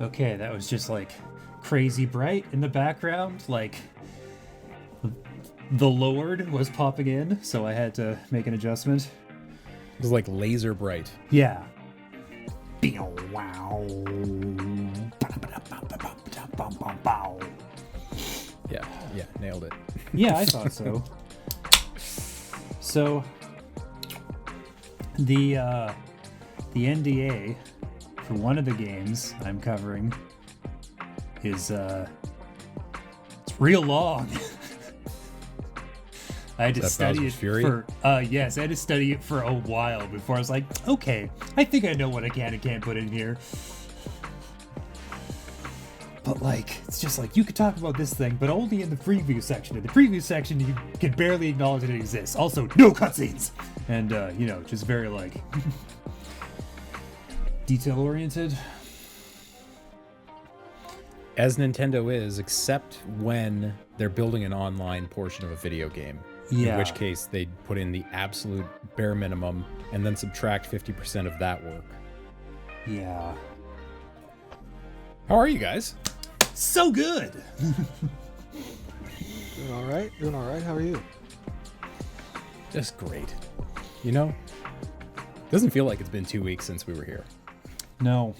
Okay, that was just like crazy bright in the background. Like the Lord was popping in, so I had to make an adjustment. It was like laser bright. Yeah. Yeah, nailed it. Yeah, I thought so. So the NDA for one of the games I'm covering is it's real long. I had to study it for yes, I had to study it for a while before I was like, okay, I think I know what I can and can't put in here. But like, it's just like you could talk about this thing, but only in the preview section. In the preview section, you can barely acknowledge that it exists. Also, no cutscenes, and just very like detail oriented. As Nintendo is, except when they're building an online portion of a video game. Yeah. In which case, they'd put in the absolute bare minimum and then subtract 50% of that work. Yeah. How are you guys? So good. Doing all right. How are you? Just great. You know, doesn't feel like it's been 2 weeks since we were here. No.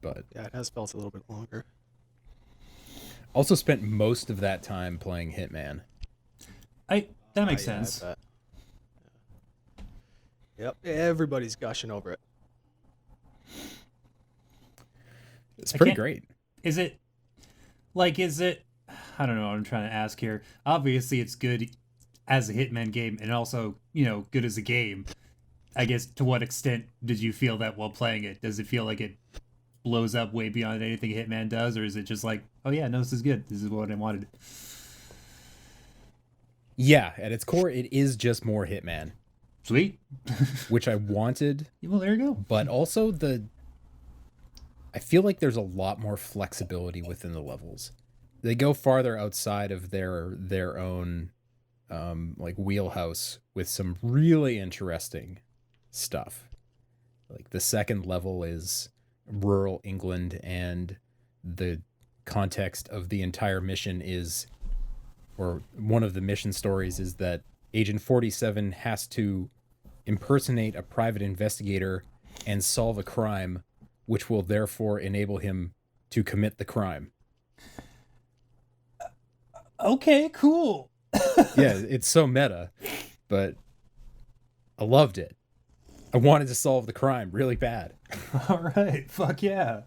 But yeah, it has felt a little bit longer. Also spent most of that time playing Hitman. That makes sense. I bet. Yep, everybody's gushing over it. It's pretty great. Is it? I don't know what I'm trying to ask here. Obviously, it's good as a Hitman game and also, good as a game. I guess, to what extent did you feel that while playing it? Does it feel like it blows up way beyond anything Hitman does? Or is it just like, oh yeah, no, this is good. This is what I wanted. Yeah, at its core, it is just more Hitman. Sweet. Which I wanted. Well, there you go. But also I feel like there's a lot more flexibility within the levels. They go farther outside of their own wheelhouse with some really interesting stuff. Like the second level is rural England, and the context of the entire mission is, or one of the mission stories is that Agent 47 has to impersonate a private investigator and solve a crime, which will therefore enable him to commit the crime. Okay, cool. Yeah, it's so meta, but I loved it. I wanted to solve the crime really bad. All right, fuck yeah.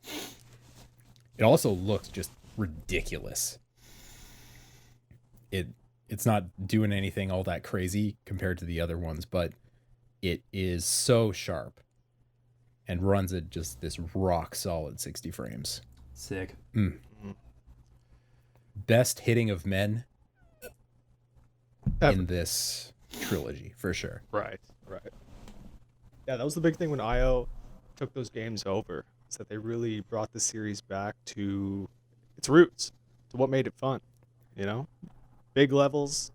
It also looks just ridiculous. It's not doing anything all that crazy compared to the other ones, but it is so sharp and runs at just this rock solid 60 frames. Sick. Best hitting of men in this trilogy, for sure. Right. Yeah, that was the big thing when IO took those games over, is that they really brought the series back to its roots, to what made it fun, Big levels,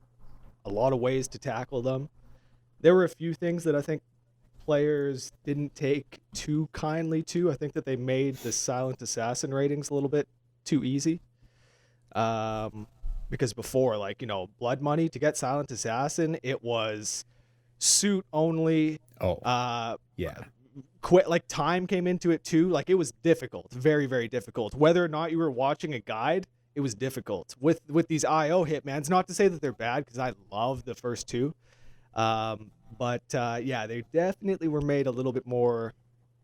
a lot of ways to tackle them. There were a few things that I think players didn't take too kindly to. I think that they made the Silent Assassin ratings a little bit too easy. Because before, Blood Money, to get Silent Assassin, it was suit only. Yeah. Time came into it too. It was difficult, very, very difficult. Whether or not you were watching a guide, it was difficult with these IO Hitmans. Not to say that they're bad, because I love the first two. But they definitely were made a little bit more,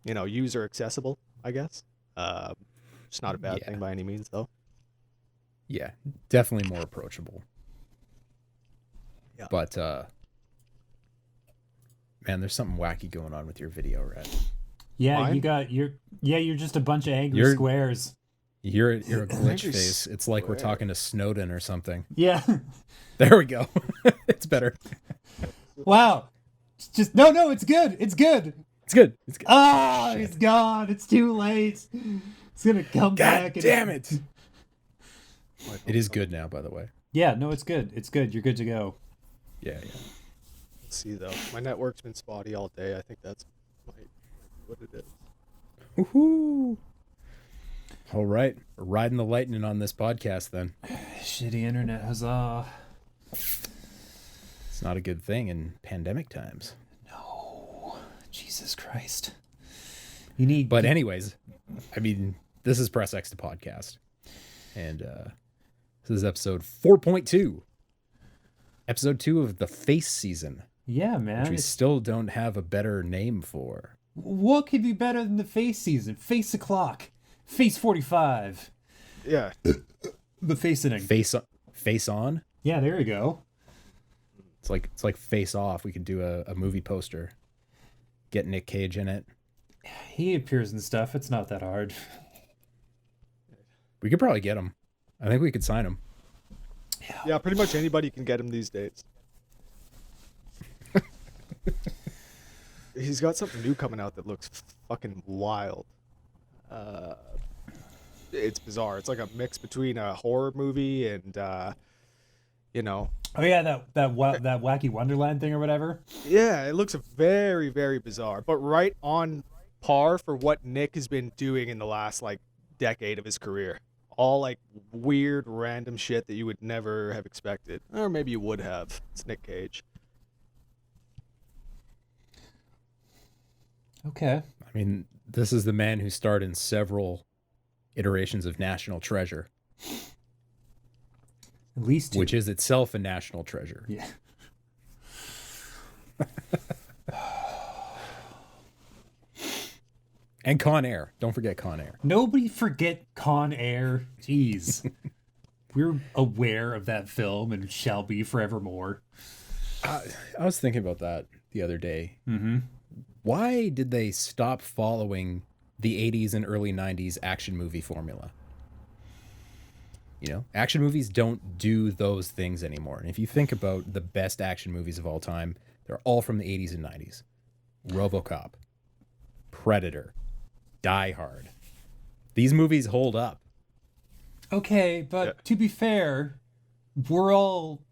user accessible, I guess. It's not a bad thing by any means, though. Yeah, definitely more approachable. Yeah. But, man, there's something wacky going on with your video, Red. Yeah, Mine? you're just a bunch of angry squares. You're a glitch face. It's like we're talking to Snowden or something. Yeah. There we go. It's better. Wow. It's just no, it's good. It's good. It's good. Ah, it's gone. It's too late. It's gonna come back. God damn it. It is good now, by the way. Yeah, no, it's good. It's good. You're good to go. Yeah. Let's see, though. My network's been spotty all day. I think that's what it is. Woohoo! All right, we're riding the lightning on this podcast then. Shitty internet, huzzah. It's not a good thing in pandemic times. No. Jesus Christ. You need... But anyways, I mean, this is Press X the podcast. And this is episode 4.2. Episode 2 of the Face season. Yeah, man. Which we still don't have a better name for. What could be better than the Face season? Face o'clock. Face 45. Yeah. The Face inning. Face on? Yeah, there you go. It's like Face Off. We could do a movie poster. Get Nick Cage in it. He appears in stuff. It's not that hard. We could probably get him. I think we could sign him. Yeah, pretty much anybody can get him these days. He's got something new coming out that looks fucking wild. It's bizarre. It's like a mix between a horror movie and, you know. Oh yeah, that wacky Wonderland thing or whatever. Yeah, it looks very, very bizarre, but right on par for what Nick has been doing in the last like decade of his career. All like weird, random shit that you would never have expected, or maybe you would have. It's Nick Cage. Okay. I mean, this is the man who starred in several iterations of National Treasure. At least two. Which is itself a national treasure. Yeah. And Con Air. Don't forget Con Air. Nobody forget Con Air. Jeez. We're aware of that film and shall be forevermore. I was thinking about that the other day. Mm-hmm. Why did they stop following the 80s and early 90s action movie formula? You know, action movies don't do those things anymore. And if you think about the best action movies of all time, they're all from the 80s and 90s. RoboCop, Predator, Die Hard. These movies hold up. Okay, but to be fair, we're all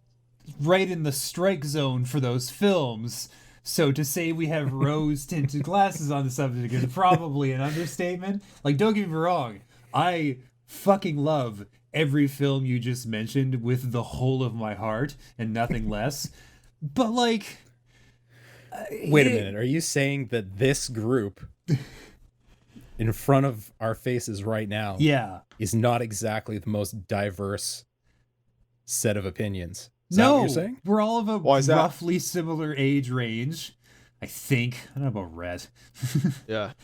right in the strike zone for those films. So to say we have rose-tinted glasses on the subject is probably an understatement. Like, don't get me wrong. I fucking love every film you just mentioned with the whole of my heart and nothing less. But, like... Wait a minute. Are you saying that this group in front of our faces right now is not exactly the most diverse set of opinions? Is that what you're saying? We're all of a roughly similar age range. I think. I don't know about Rhett. Yeah.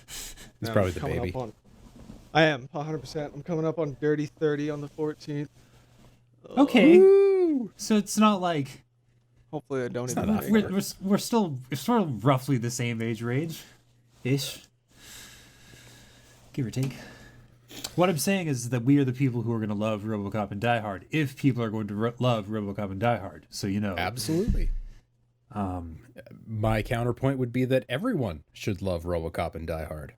He's probably the baby. I am, 100%. I'm coming up on Dirty 30 on the 14th. Okay. So it's not like... Hopefully I don't even... We're still sort of roughly the same age range-ish. Give or take. What I'm saying is that we are the people who are going to love RoboCop and Die Hard if people are going to love RoboCop and Die Hard. So, you know. Absolutely. My counterpoint would be that everyone should love RoboCop and Die Hard.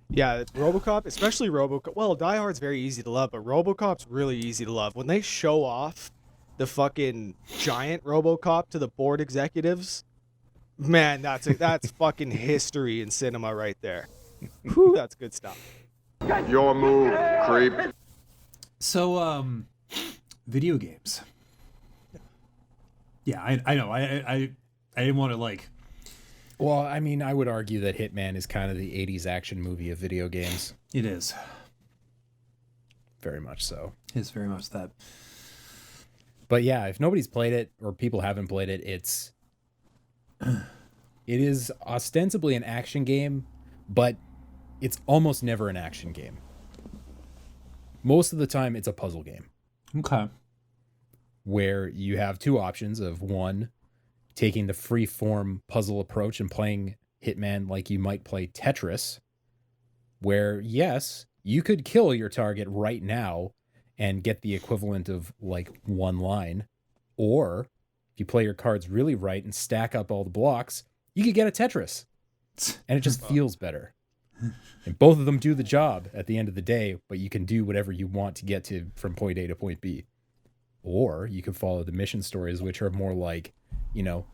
Yeah, RoboCop, especially RoboCop. Well, Die Hard's very easy to love, but RoboCop's really easy to love. When they show off the fucking giant RoboCop to the board executives, man, that's fucking history in cinema right there. Whew, that's good stuff. Your move, creep. So, video games. Yeah, I know. I didn't want to like... Well, I mean, I would argue that Hitman is kind of the 80s action movie of video games. It is. Very much so. It's very much that. But yeah, if nobody's played it or people haven't played it, it is ostensibly an action game, but it's almost never an action game. Most of the time, it's a puzzle game. Okay. Where you have two options of one, taking the free-form puzzle approach and playing Hitman like you might play Tetris, where, yes, you could kill your target right now and get the equivalent of, like, one line. Or, if you play your cards really right and stack up all the blocks, you could get a Tetris. And it just feels better. And both of them do the job at the end of the day, but you can do whatever you want to get to from point A to point B. Or you can follow the mission stories, which are more like, you know,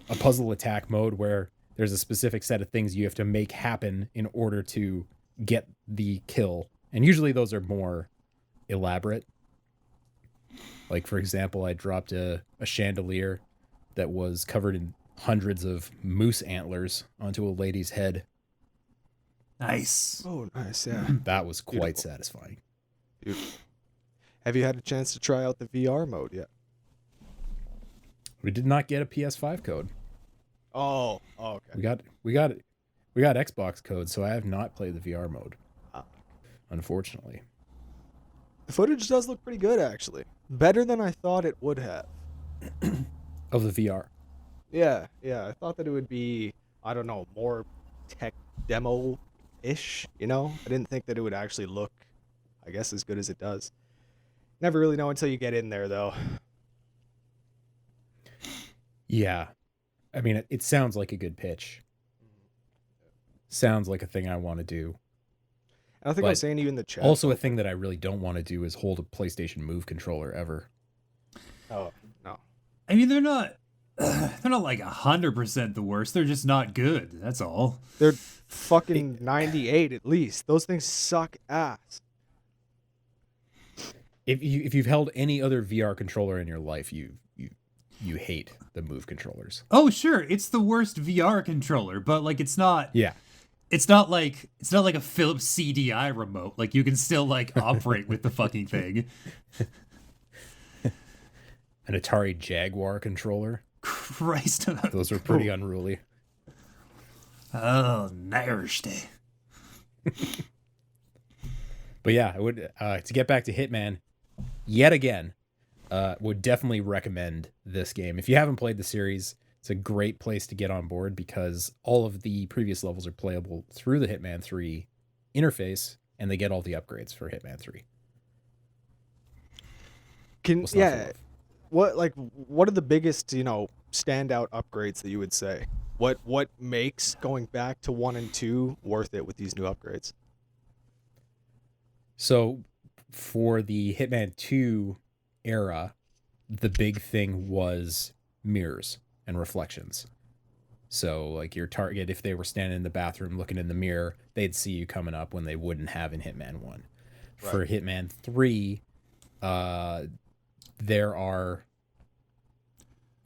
a puzzle attack mode where there's a specific set of things you have to make happen in order to get the kill. And usually those are more elaborate. Like, for example, I dropped a chandelier that was covered in hundreds of moose antlers onto a lady's head. Nice. Oh, nice. Yeah. That was quite Beautiful. satisfying. Beautiful. Have you had a chance to try out the VR mode yet? We did not get a PS5 code. Oh, okay. We got Xbox code, so I have not played the VR mode. Ah. Unfortunately. The footage does look pretty good, actually. Better than I thought it would have. Of the VR. Yeah. I thought that it would be, I don't know, more tech demo-ish, you know? I didn't think that it would actually look, I guess, as good as it does. Never really know until you get in there, though. Yeah. I mean, it sounds like a good pitch. Sounds like a thing I want to do. And I think I was But saying to you in the chat. Also, a thing that I really don't want to do is hold a PlayStation Move controller ever. Oh, no. I mean, they're not like 100% the worst. They're just not good. That's all. They're fucking 98 at least. Those things suck ass. If you've held any other VR controller in your life, you hate the Move controllers. Oh, sure, it's the worst VR controller, but like it's not. Yeah. It's not like a Philips CDI remote. Like you can still like operate with the fucking thing. An Atari Jaguar controller. Christ. Those are pretty unruly. Oh, nasty. But yeah, I would to get back to Hitman yet again, would definitely recommend this game. If you haven't played the series, it's a great place to get on board because all of the previous levels are playable through the Hitman 3 interface, and they get all the upgrades for Hitman 3. What's not to love? What are the biggest, standout upgrades that you would say? What makes going back to 1 and 2 worth it with these new upgrades? So for the Hitman 2 era, the big thing was mirrors and reflections. So like your target, if they were standing in the bathroom looking in the mirror, they'd see you coming up when they wouldn't have in Hitman 1. Right. For Hitman 3, there are...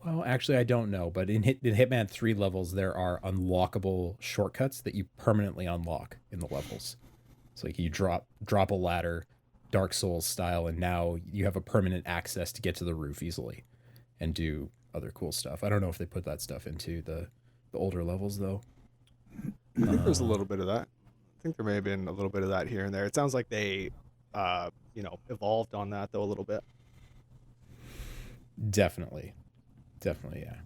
Well, actually, I don't know, but in Hitman 3 levels, there are unlockable shortcuts that you permanently unlock in the levels. So like you drop a ladder, Dark Souls style, and now you have a permanent access to get to the roof easily and do other cool stuff. I don't know if they put that stuff into the older levels, though. I think there's a little bit of that. I think there may have been a little bit of that here and there. It sounds like they, evolved on that, though, a little bit. Definitely, yeah.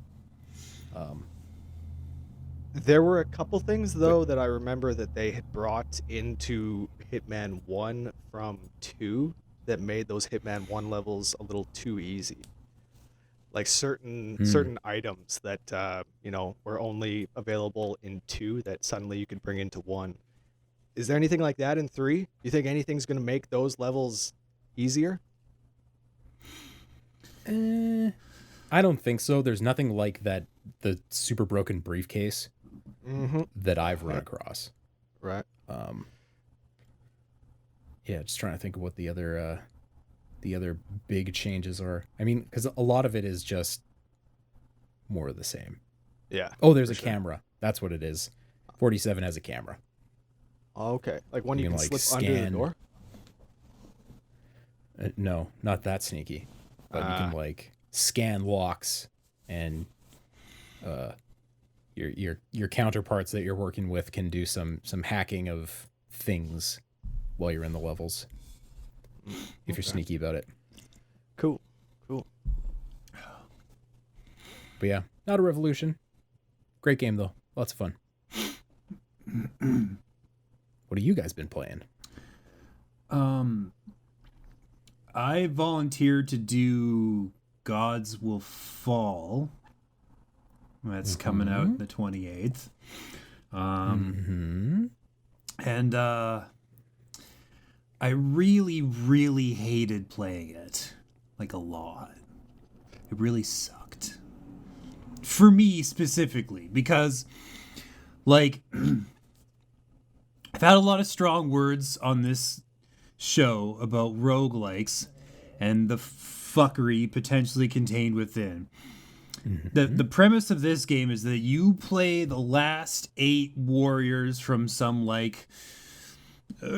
There were a couple things, though, that I remember that they had brought into Hitman 1 from 2 that made those Hitman 1 levels a little too easy. Like certain items that, were only available in 2 that suddenly you could bring into 1. Is there anything like that in 3? Do you think anything's going to make those levels easier? I don't think so. There's nothing like that, the super broken briefcase that I've run across. Right. Yeah, just trying to think of what the other big changes are. I mean, because a lot of it is just more of the same. Yeah. Oh, there's a camera. That's what it is. 47 has a camera. Okay. Like one you can like slip under the door? No, not that sneaky. But you can like scan locks, and your counterparts that you're working with can do some hacking of things while you're in the levels. If you're sneaky about it. Cool. But yeah, not a revolution. Great game though. Lots of fun. What have you guys been playing? I volunteered to do Gods Will Fall. That's coming out the 28th. And I really, really hated playing it. Like a lot. It really sucked. For me specifically, because Like, I've had a lot of strong words on this show about roguelikes and the fuckery potentially contained within. The premise of this game is that you play the last 8 warriors from some like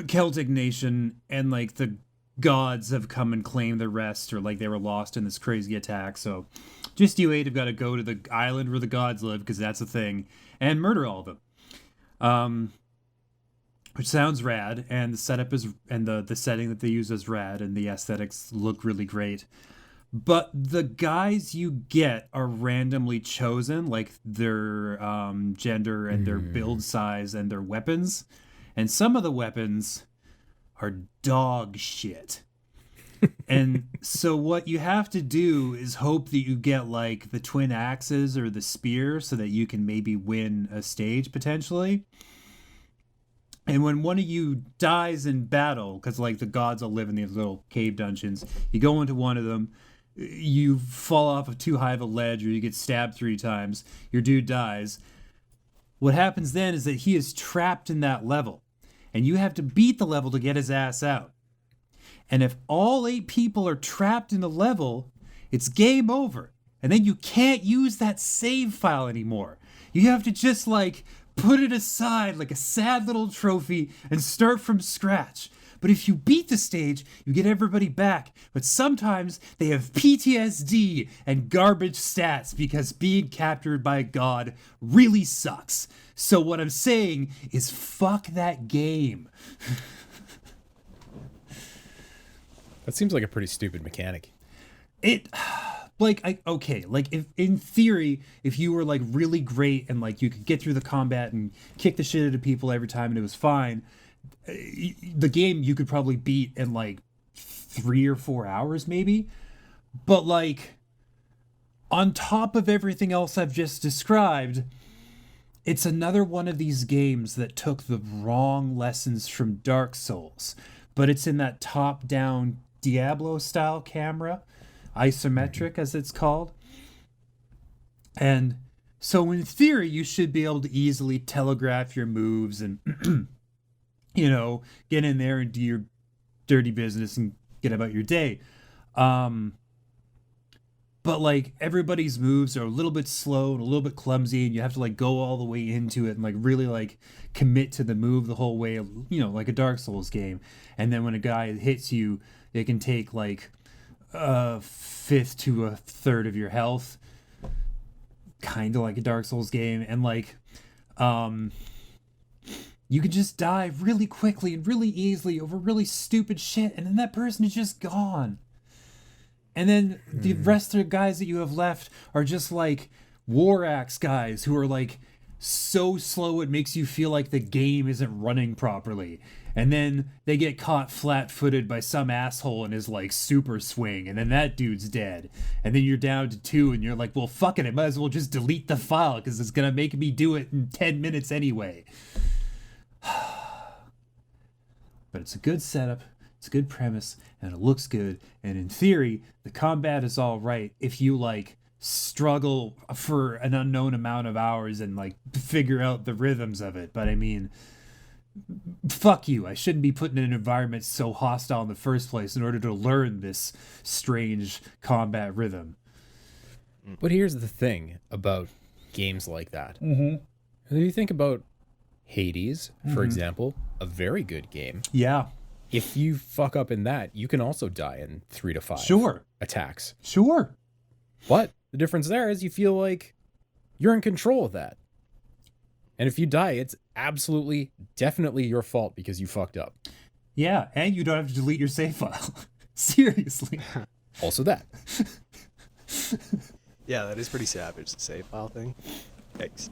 Celtic nation, and like the gods have come and claimed the rest, or like they were lost in this crazy attack. So just you 8 have got to go to the island where the gods live, because that's a thing, and murder all of them. Which sounds rad, and the setup is, and the setting that they use is rad, and the aesthetics look really great. But the guys you get are randomly chosen, like their gender and their build size and their weapons. And some of the weapons are dog shit. And so what you have to do is hope that you get like the twin axes or the spear so that you can maybe win a stage potentially. And when one of you dies in battle, because like the gods all live in these little cave dungeons, you go into one of them, you fall off of too high of a ledge, or you get stabbed 3 times, your dude dies. What happens then is that he is trapped in that level, and you have to beat the level to get his ass out. And if all 8 people are trapped in the level, it's game over. And then you can't use that save file anymore. You have to just like put it aside like a sad little trophy and start from scratch. But if you beat the stage, you get everybody back. But sometimes they have PTSD and garbage stats because being captured by a god really sucks. So what I'm saying is fuck that game. That seems like a pretty stupid mechanic. If in theory, if you were like really great and like you could get through the combat and kick the shit out of people every time and it was fine, the game you could probably beat in like 3 or 4 hours maybe. But like on top of everything else I've just described, it's another one of these games that took the wrong lessons from Dark Souls, but it's in that top-down Diablo style camera, isometric as it's called. And so in theory you should be able to easily telegraph your moves and get in there and do your dirty business and get about your day. But like everybody's moves are a little bit slow and a little bit clumsy, and you have to like go all the way into it and like really like commit to the move the whole way, like a Dark Souls game. And then when a guy hits you, it can take like a fifth to a third of your health, kind of like a Dark Souls game. And like you could just die really quickly and really easily over really stupid shit, and then that person is just gone. And then the rest of the guys that you have left are just like war axe guys who are like so slow it makes you feel like the game isn't running properly. And then they get caught flat-footed by some asshole in his like super swing, and then that dude's dead. And then you're down to 2, and you're like, well, fuck it, I might as well just delete the file because it's gonna make me do it in 10 minutes anyway. But it's a good setup, it's a good premise, and it looks good, and in theory the combat is all right if you like struggle for an unknown amount of hours and like figure out the rhythms of it. But I mean, fuck you, I shouldn't be put in an environment so hostile in the first place in order to learn this strange combat rhythm. But here's the thing about games like that. If you think about Hades, for example, a very good game. Yeah. If you fuck up in that, you can also die in 3 to 5 attacks. Sure. But the difference there is you feel like you're in control of that. And if you die, it's absolutely, definitely your fault because you fucked up. Yeah, and you don't have to delete your save file. Seriously. Also that. Yeah, that is pretty savage, the save file thing. Yikes.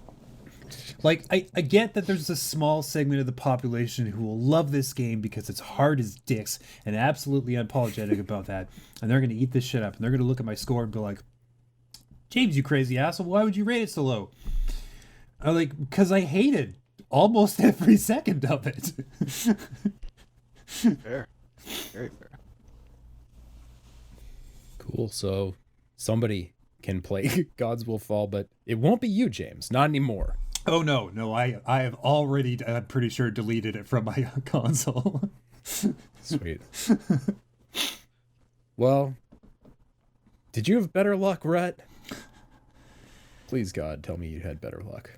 Like, I get that there's a small segment of the population who will love this game because it's hard as dicks and absolutely unapologetic about that. And they're going to eat this shit up. And they're going to look at my score and be like, James, you crazy asshole, why would you rate it so low? I'm like, because I hated almost every second of it. Fair. Very fair. Cool. So somebody can play Gods Will Fall, but it won't be you, James. Not anymore. Oh no, I have already, I'm pretty sure, deleted it from my console. Sweet. Well, did you have better luck, Rhett? Please, God, tell me you had better luck.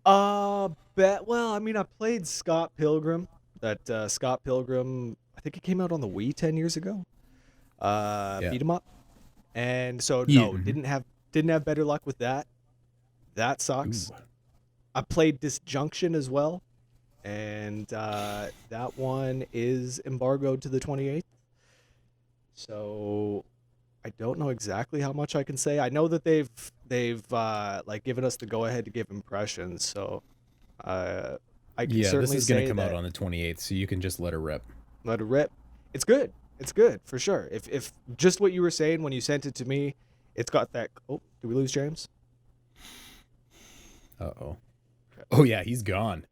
Well, I mean, I played Scott Pilgrim. That Scott Pilgrim, I think it came out on the Wii 10 years ago. Yeah. Beat 'em up. And so Yeah. no, didn't have better luck with that. That sucks. Ooh. I played Disjunction as well, and that one is embargoed to the 28th. So I don't know exactly how much I can say. I know that they've like given us the go ahead to give impressions. So I can Yeah, certainly this is going say to come out that- on the 28th, so you can just let her rip. Let it rip. It's good. It's good for sure. If just what you were saying when you sent it to me, it's got that. Oh, did we lose James? Uh-oh. Oh, yeah, he's gone.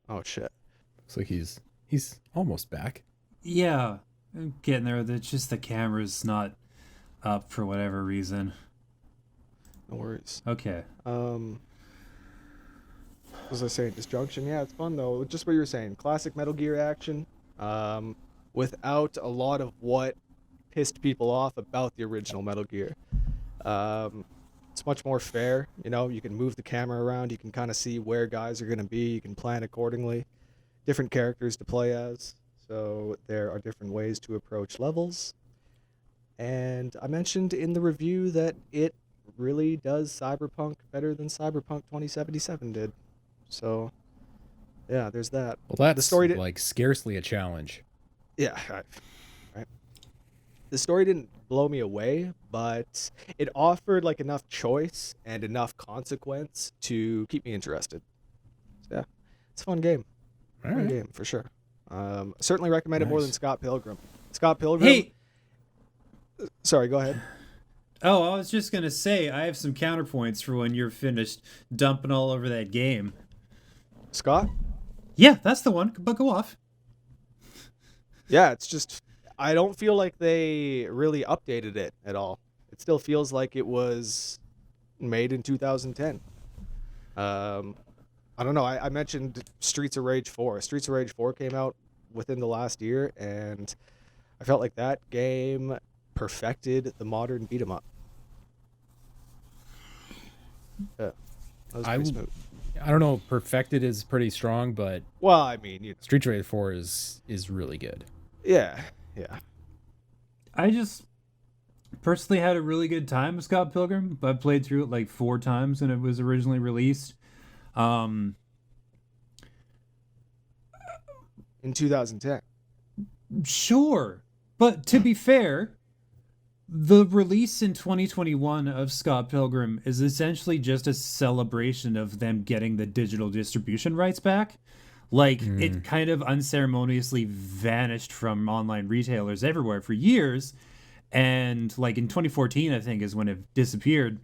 Oh shit. Looks like he's almost back. Yeah, I'm getting there. It's just the camera's not up for whatever reason. No worries. Okay. What was I saying? Disjunction. Yeah, it's fun though. Just what you were saying. Classic Metal Gear action. Without a lot of what pissed people off about the original Metal Gear. It's much more fair. You know, you can move the camera around. You can kind of see where guys are going to be. You can plan accordingly. Different characters to play as. So there are different ways to approach levels. And I mentioned in the review that it really does Cyberpunk better than Cyberpunk 2077 did. So, yeah, there's that. Well, that's The story did- like scarcely a challenge. Yeah, right. The story didn't blow me away, but it offered like enough choice and enough consequence to keep me interested. So, yeah, it's a fun game. All Fun right. game for sure. Certainly recommend it more than Nice. Scott Pilgrim. Scott Pilgrim. Hey, Sorry, go ahead. oh, I was just gonna say I have some counterpoints for when you're finished dumping all over that game. Scott. Yeah, that's the one. But go off. Yeah, it's just I don't feel like they really updated it at all. It still feels like it was made in 2010. I don't know. I mentioned Streets of Rage 4. Streets of Rage 4 came out within the last year, and I felt like that game perfected the modern beat 'em up. Yeah, that was I pretty w- smooth. I don't know, perfected is pretty strong, but Well, I mean, Street Fighter 4 is really good. yeah. I just personally had a really good time with Scott Pilgrim. I played through it like 4 times when it was originally released. In 2010. Sure, but to be fair, the release in 2021 of Scott Pilgrim is essentially just a celebration of them getting the digital distribution rights back. Like, it kind of unceremoniously vanished from online retailers everywhere for years. And, like, in 2014, I think, is when it disappeared.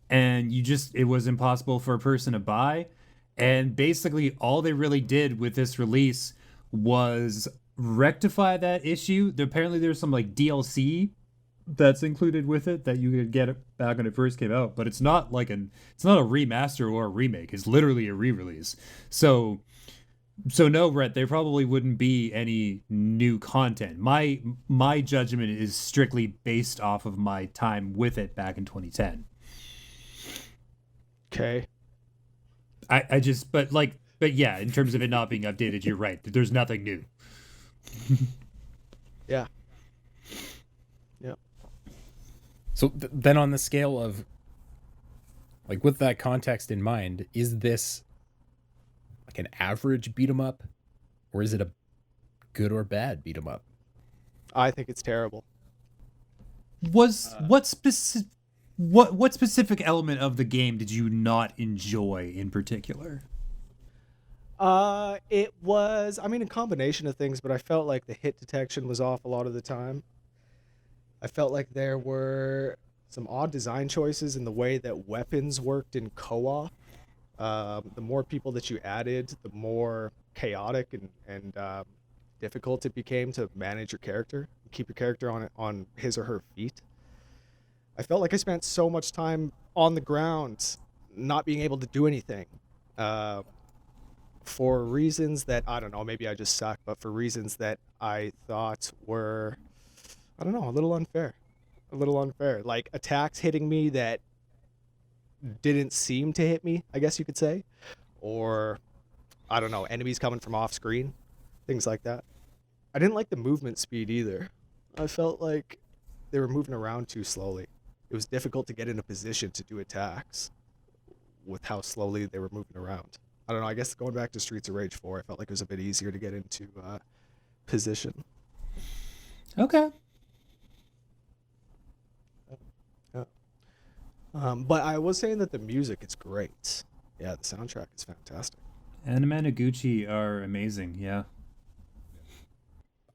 And it was impossible for a person to buy. And basically, all they really did with this release was rectify that issue. Apparently, there's some, like, DLC that's included with it that you could get it back when it first came out. But it's not like it's not a remaster or a remake. It's literally a re-release. So no, Rhett, there probably wouldn't be any new content. My judgment is strictly based off of my time with it back in 2010. Okay. But yeah, in terms of it not being updated, you're right. There's nothing new. Yeah. Yeah. So then on the scale of, like, with that context in mind, is this like an average beat 'em up, or is it a good or bad beat 'em up? I think it's terrible. What specific element of the game did you not enjoy in particular? It was, I mean, a combination of things, but I felt like the hit detection was off a lot of the time. I felt like there were some odd design choices in the way that weapons worked in co-op. The more people that you added, the more chaotic and difficult it became to manage your character, keep your character on his or her feet. I felt like I spent so much time on the ground, not being able to do anything. uh, for reasons that I don't know, maybe I just suck, but for reasons that I thought were, I don't know, a little unfair. A little unfair. Like attacks hitting me that didn't seem to hit me, I guess you could say. Or, I don't know, enemies coming from off screen, things like that. I didn't like the movement speed either. I felt like they were moving around too slowly. It was difficult to get in a position to do attacks with how slowly they were moving around. I don't know, I guess going back to Streets of Rage 4, I felt like it was a bit easier to get into position. Okay. Yeah. But I was saying that the music is great. Yeah, the soundtrack is fantastic. Anamanaguchi are amazing, yeah.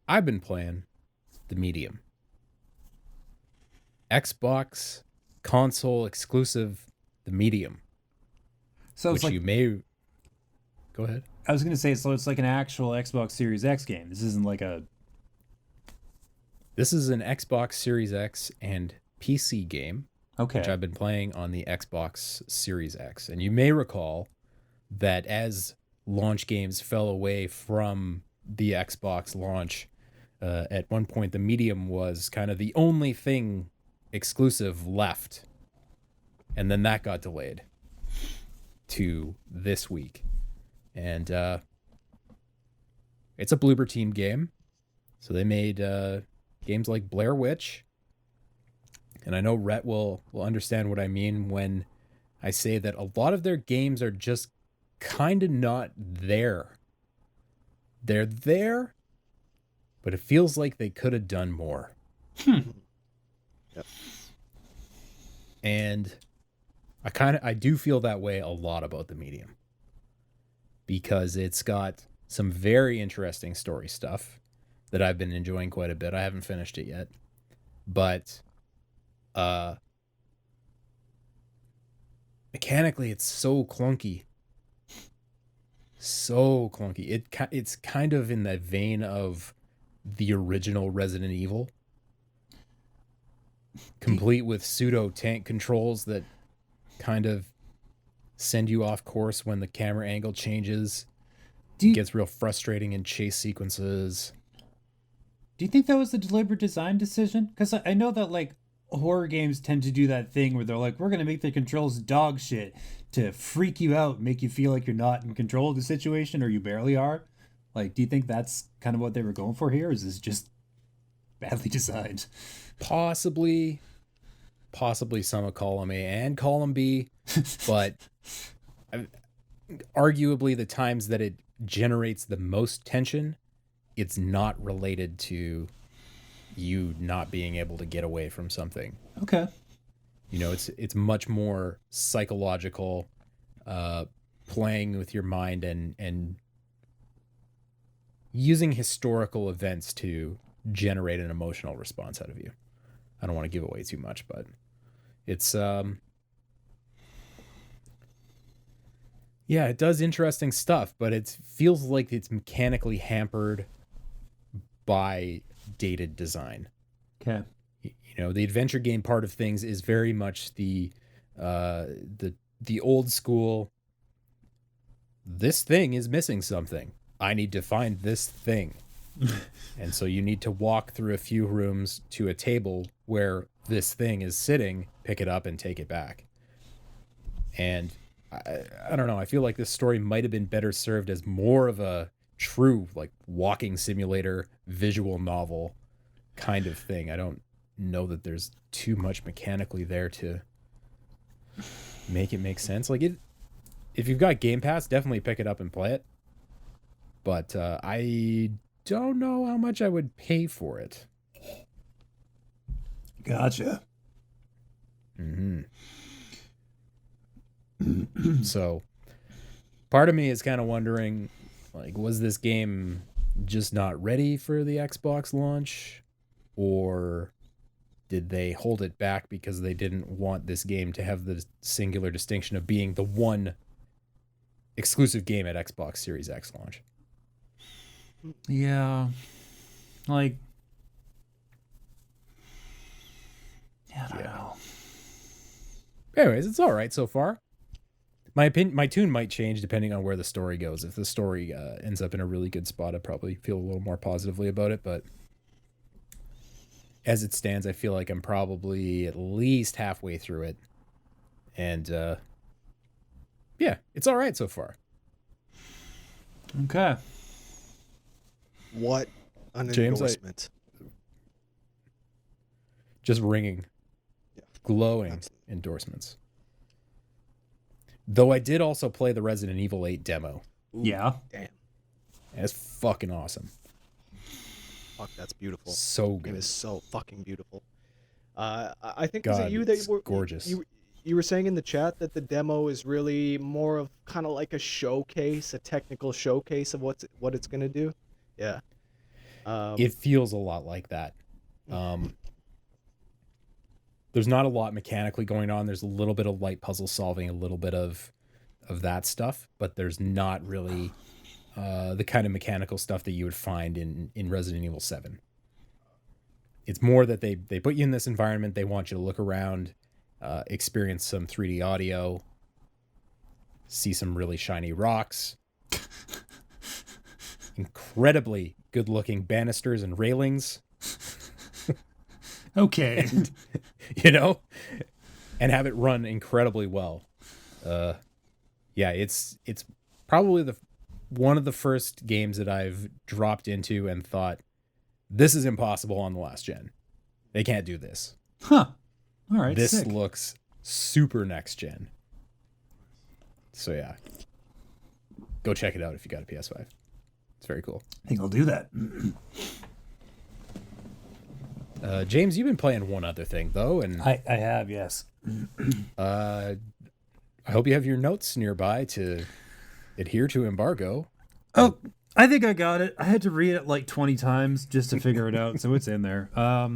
I've been playing the medium. Xbox console exclusive, the medium. So it's which like, you may... Go ahead. I was going to say, so it's like an actual Xbox Series X game. This isn't like a... This is an Xbox Series X and PC game, Okay. which I've been playing on the Xbox Series X. And you may recall that as launch games fell away from the Xbox launch, at one point the medium was kind of the only thing exclusive left. And then that got delayed to this week. And it's a Bloober Team game. So they made games like Blair Witch. And I know Rhett will understand what I mean when I say that a lot of their games are just kind of not there. They're there, but it feels like they could have done more. Yep. And I do feel that way a lot about the medium. Because it's got some very interesting story stuff that I've been enjoying quite a bit. I haven't finished it yet. But mechanically it's so clunky. So clunky. It's kind of in the vein of the original Resident Evil, complete with pseudo tank controls that kind of send you off course when the camera angle changes. It gets real frustrating in chase sequences. Do you think that was a deliberate design decision? Because I know that like horror games tend to do that thing where they're like, we're going to make the controls dog shit to freak you out, make you feel like you're not in control of the situation or you barely are. Like, do you think that's kind of what they were going for here? Or is this just badly designed? Possibly some of column A and column B, but arguably the times that it generates the most tension, it's not related to you not being able to get away from something. Okay. You know, it's much more psychological, playing with your mind and using historical events to generate an emotional response out of you. I don't want to give away too much, but it's yeah, it does interesting stuff, but it feels like it's mechanically hampered by dated design. Okay. You know, the adventure game part of things is very much the old school. This thing is missing something. I need to find this thing. And so you need to walk through a few rooms to a table where this thing is sitting, pick it up and take it back. And I don't know. I feel like this story might have been better served as more of a true like walking simulator visual novel kind of thing. I don't know that there's too much mechanically there to make it make sense. Like if you've got Game Pass, definitely pick it up and play it. But I don't know how much I would pay for it. Gotcha. Mm-hmm. So part of me is kind of wondering, like, was this game just not ready for the Xbox launch? Or did they hold it back because they didn't want this game to have the singular distinction of being the one exclusive game at Xbox Series X launch? Yeah. Like, yeah, I don't know. Anyways, it's all right so far. My tune might change depending on where the story goes. If the story ends up in a really good spot, I probably feel a little more positively about it. But as it stands, I feel like I'm probably at least halfway through it, and yeah, it's all right so far. Okay. What an James, endorsement. Just ringing, Yeah, glowing absolutely. endorsements. Though I did also play the Resident Evil 8 demo. Ooh, Yeah. Damn. And it's fucking awesome. Fuck, that's beautiful. So It good. is so fucking beautiful. I think was God, it you that it's were gorgeous. You were saying in the chat that the demo is really more of kind of like a showcase, a technical showcase of what it's gonna do. Yeah. It feels a lot like that. There's not a lot mechanically going on. There's a little bit of light puzzle solving, a little bit of that stuff, but there's not really the kind of mechanical stuff that you would find in Resident Evil 7. It's more that they put you in this environment. They want you to look around, experience some 3D audio, see some really shiny rocks, incredibly good-looking banisters and railings. Okay. And have it run incredibly well. Yeah, it's probably one of the first games that I've dropped into and thought, this is impossible on the last gen. They can't do this. Huh. All right. This sick. looks super next gen. So yeah, go check it out if you got a PS5. It's very cool. I think I'll do that. James, you've been playing one other thing though, and I have, yes. I hope you have your notes nearby to adhere to embargo. Oh, I think I got it. I had to read it like 20 times just to figure it out, so it's in there. All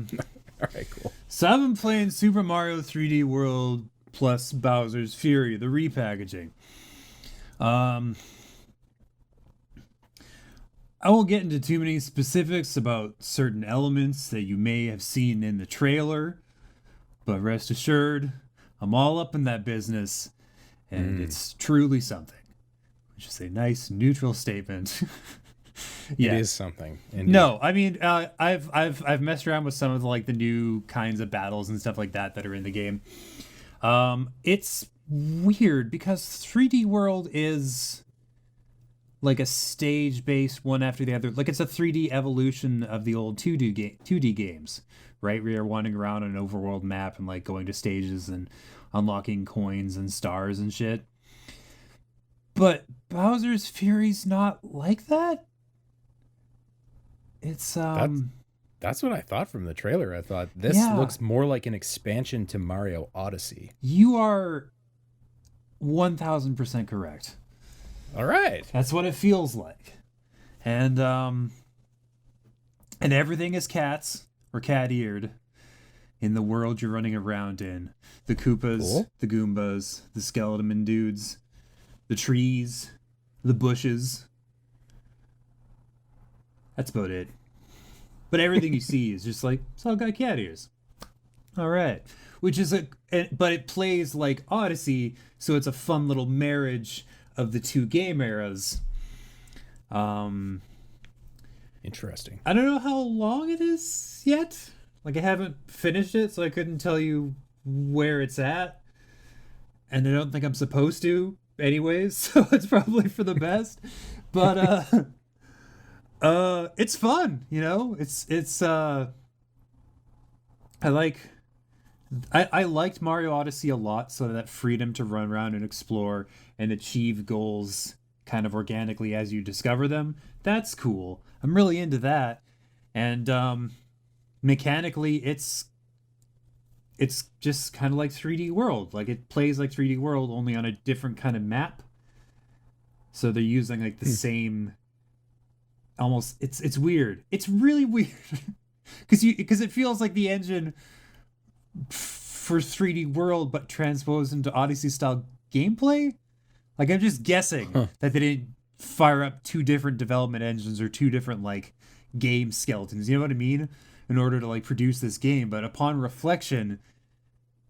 right, cool. So I've been playing Super Mario 3D World plus Bowser's Fury, the repackaging. I won't get into too many specifics about certain elements that you may have seen in the trailer, but rest assured, I'm all up in that business, and it's truly something. Which is a nice neutral statement. Yeah. It is something. Indeed. No, I mean, I've messed around with some of the new kinds of battles and stuff like that are in the game. It's weird because 3D World is like a stage-based one after the other. Like it's a 3D evolution of the old 2D games, right? Where you're wandering around an overworld map and like going to stages and unlocking coins and stars and shit. But Bowser's Fury's not like that. It's That's what I thought from the trailer. I thought this looks more like an expansion to Mario Odyssey. You are 1000% correct. All right. That's what it feels like. And everything is cats or cat-eared in the world you're running around in. The Koopas, Cool. the Goombas, the Skeleton dudes, the trees, the bushes. That's about it. But everything you see is just like, it's all got cat ears. All right. Which is but it plays like Odyssey, so it's a fun little marriage of the two game eras. Interesting. I don't know how long it is yet. Like I haven't finished it, so I couldn't tell you where it's at. And I don't think I'm supposed to anyways, so it's probably for the best. But it's fun, It's I liked Mario Odyssey a lot, so that freedom to run around and explore and achieve goals kind of organically as you discover them. That's cool. I'm really into that. And mechanically it's just kind of like 3D World. Like it plays like 3D World only on a different kind of map. So they're using like the same almost it's weird. It's really weird. Because it feels like the engine for 3D World but transposed into Odyssey style gameplay. Like I'm just guessing that they didn't fire up two different development engines or two different like game skeletons. You know what I mean? In order to like produce this game, but upon reflection,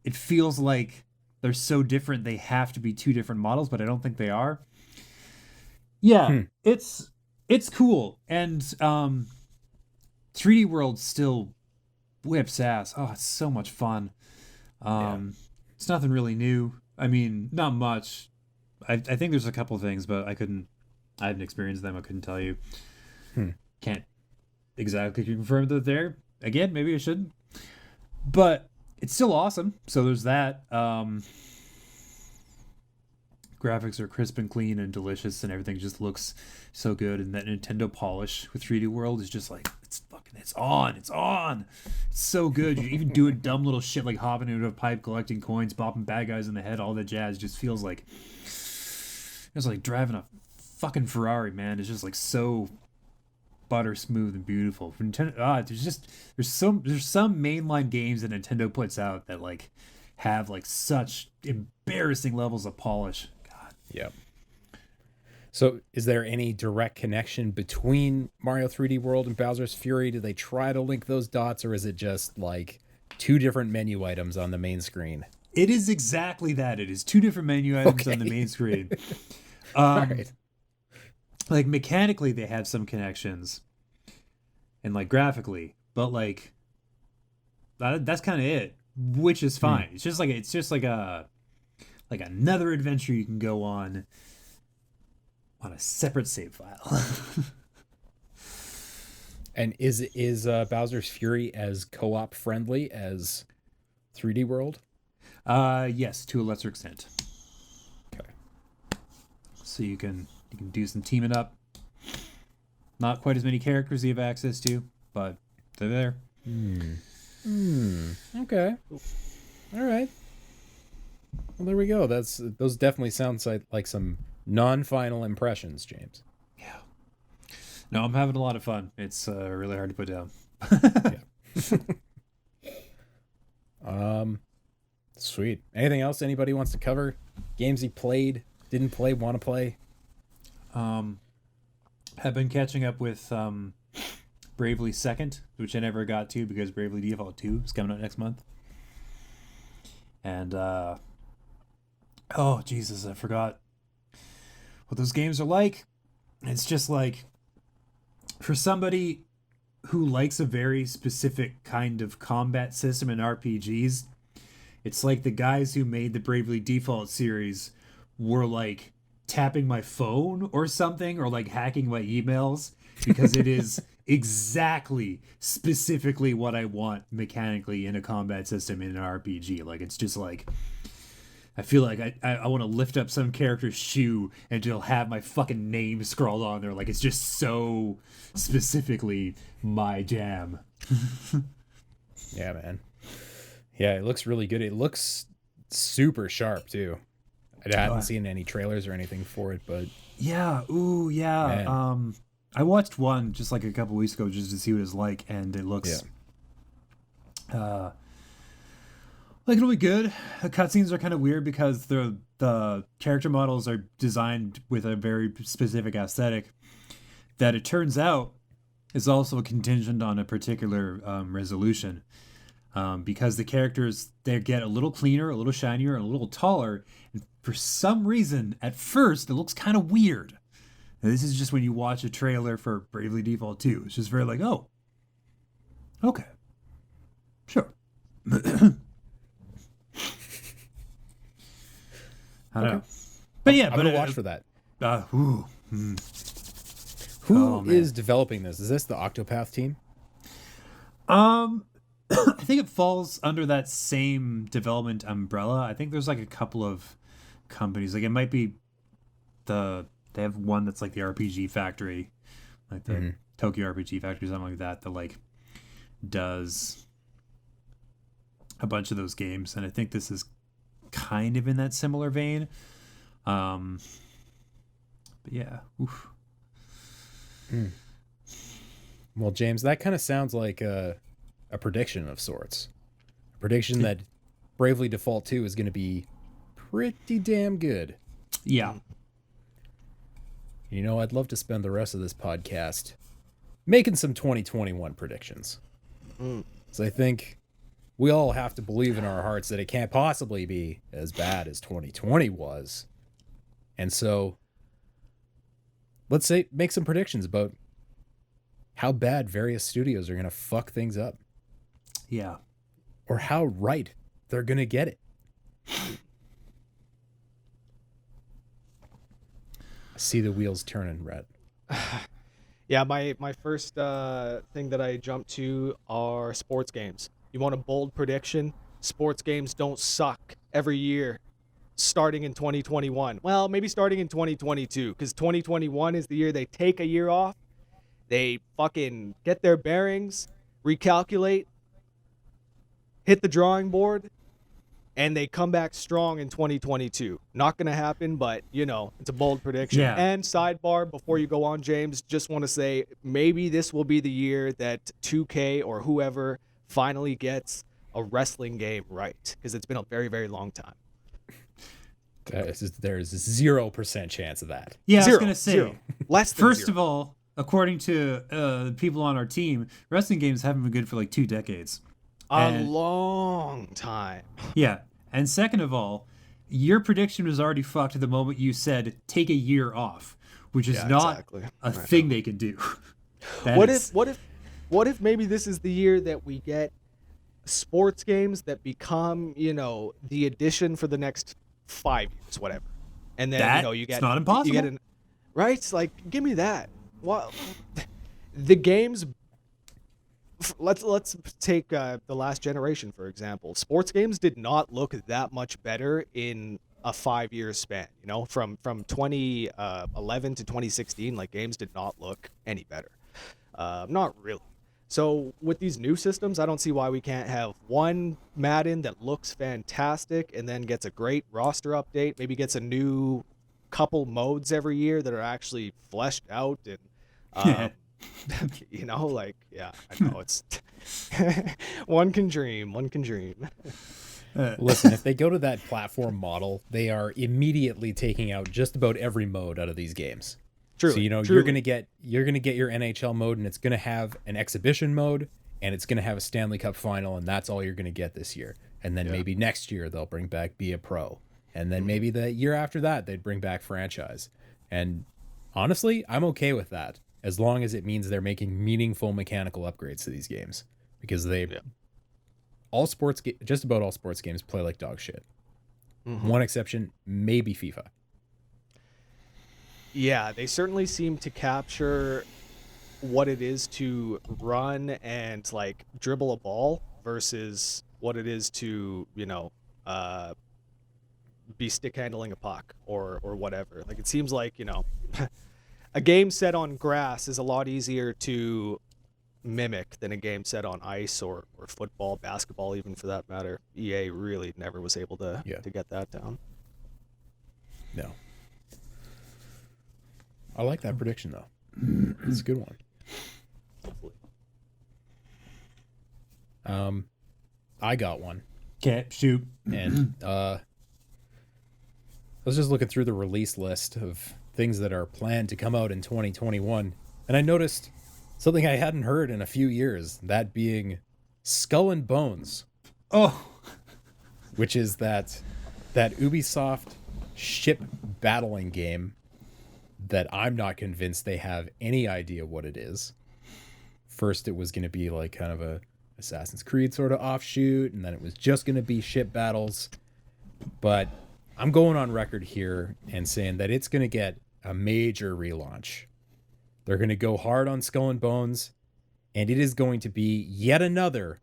it feels like they're so different they have to be two different models, but I don't think they are. Yeah, it's cool. And 3D World still whips ass. Oh, it's so much fun. It's nothing really new. I mean, not much. I think there's a couple things, but I haven't experienced them. I couldn't tell you. Can't exactly confirm that they're. Again, maybe I shouldn't. But it's still awesome. So there's that. Graphics are crisp and clean and delicious, and everything just looks so good. And that Nintendo polish with 3D World is just like, it's on. It's so good. You even doing dumb little shit like hopping into a pipe, collecting coins, bopping bad guys in the head, all that jazz. Just feels like it's like driving a fucking Ferrari, man. It's just like so butter smooth and beautiful. Nintendo, there's some mainline games that Nintendo puts out that like have like such embarrassing levels of polish. God. Yeah. So is there any direct connection between Mario 3D World and Bowser's Fury? Do they try to link those dots, or is it just like two different menu items on the main screen? It is exactly that. It is two different menu items on the main screen. Right. Like mechanically they have some connections and like graphically, but like that's kind of it, which is fine. It's just like another adventure you can go on a separate save file. And is Bowser's Fury as co-op friendly as 3D World? Yes, to a lesser extent. Okay. So you can do some teaming up. Not quite as many characters you have access to, but they're there. Okay. All right. Well, there we go. Those definitely sounds like some non-final impressions, James. Yeah. No, I'm having a lot of fun. It's really hard to put down. Sweet. Anything else anybody wants to cover? Games he played, didn't play, want to play? Have been catching up with Bravely Second, which I never got to because Bravely Default 2 is coming out next month. And oh Jesus, I forgot what those games are like. It's just like, for somebody who likes a very specific kind of combat system in RPGs, it's like the guys who made the Bravely Default series were like tapping my phone or something, or like hacking my emails, because it is exactly specifically what I want mechanically in a combat system in an RPG. Like, it's just like, I feel like I want to lift up some character's shoe and it'll have my fucking name scrawled on there. Like, it's just so specifically my jam. Yeah, man. Yeah, it looks really good. It looks super sharp too. I haven't seen any trailers or anything for it, but yeah, ooh, yeah. Man. I watched one just like a couple weeks ago just to see what it's like, and it looks like it'll be good. The cutscenes are kind of weird because the character models are designed with a very specific aesthetic that it turns out is also contingent on a particular resolution. Because the characters, they get a little cleaner, a little shinier, and a little taller. And for some reason, at first, it looks kind of weird. And this is just when you watch a trailer for Bravely Default 2. It's just very like, oh, okay, sure. I don't know. But yeah, I'm gonna watch for that. Who is developing this? Is this the Octopath team? I think it falls under that same development umbrella. I think there's like a couple of companies. Like, it might be they have one that's like the RPG Factory, like the Tokyo RPG Factory, something like that like does a bunch of those games. And I think this is kind of in that similar vein. But yeah. Oof. Well, James, that kind of sounds like a prediction of sorts. A prediction that Bravely Default 2 is going to be pretty damn good. Yeah. You know, I'd love to spend the rest of this podcast making some 2021 predictions. So I think we all have to believe in our hearts that it can't possibly be as bad as 2020 was. And so let's make some predictions about how bad various studios are going to fuck things up. Yeah. Or how right they're going to get it. I see the wheels turning, Rhett. Yeah, my first thing that I jumped to are sports games. You want a bold prediction? Sports games don't suck every year starting in 2021. Well, maybe starting in 2022, because 2021 is the year they take a year off. They fucking get their bearings, recalculate, hit the drawing board, and they come back strong in 2022. Not going to happen, but, it's a bold prediction. Yeah. And sidebar, before you go on, James, just want to say maybe this will be the year that 2K or whoever finally gets a wrestling game right, because it's been a very, very long time. There's 0% chance of that. Yeah, Zero, I was going to say, zero. Less than first zero. of all, according to the people on our team, wrestling games haven't been good for like 2 decades. A long time. Yeah. And second of all, your prediction was already fucked the moment you said take a year off, which is not exactly. a thing they can do. What if maybe this is the year that we get sports games that become, the addition for the next 5 years, whatever. And then you get it's not impossible. You get right? It's like, give me that. Well, the games. Let's take the last generation, for example. Sports games did not look that much better in a 5-year span. From 2011 to 2016, like, games did not look any better. Not really. So with these new systems, I don't see why we can't have one Madden that looks fantastic and then gets a great roster update, maybe gets a new couple modes every year that are actually fleshed out and I know it's one can dream. Listen, if they go to that platform model, they are immediately taking out just about every mode out of these games. True. So you're gonna get your NHL mode, and it's gonna have an exhibition mode, and it's gonna have a Stanley Cup final, and that's all you're gonna get this year. And then maybe next year they'll bring back Be a Pro, and then maybe the year after that they'd bring back franchise. And honestly, I'm okay with that, as long as it means they're making meaningful mechanical upgrades to these games, because just about all sports games play like dog shit. One exception, maybe FIFA. Yeah, they certainly seem to capture what it is to run and like dribble a ball versus what it is to, be stick handling a puck or whatever. Like, it seems like, a game set on grass is a lot easier to mimic than a game set on ice or football, basketball, even for that matter. EA really never was able to get that down. No. I like that prediction, though. It's a good one. I got one. Okay, shoot. And I was just looking through the release list of things that are planned to come out in 2021, and I noticed something I hadn't heard in a few years, that being Skull and Bones. Oh. Which is that Ubisoft ship battling game that I'm not convinced they have any idea what it is. First, it was going to be like kind of a Assassin's Creed sort of offshoot, and then it was just going to be ship battles. But I'm going on record here and saying that it's going to get a major relaunch. They're going to go hard on Skull and Bones, and it is going to be yet another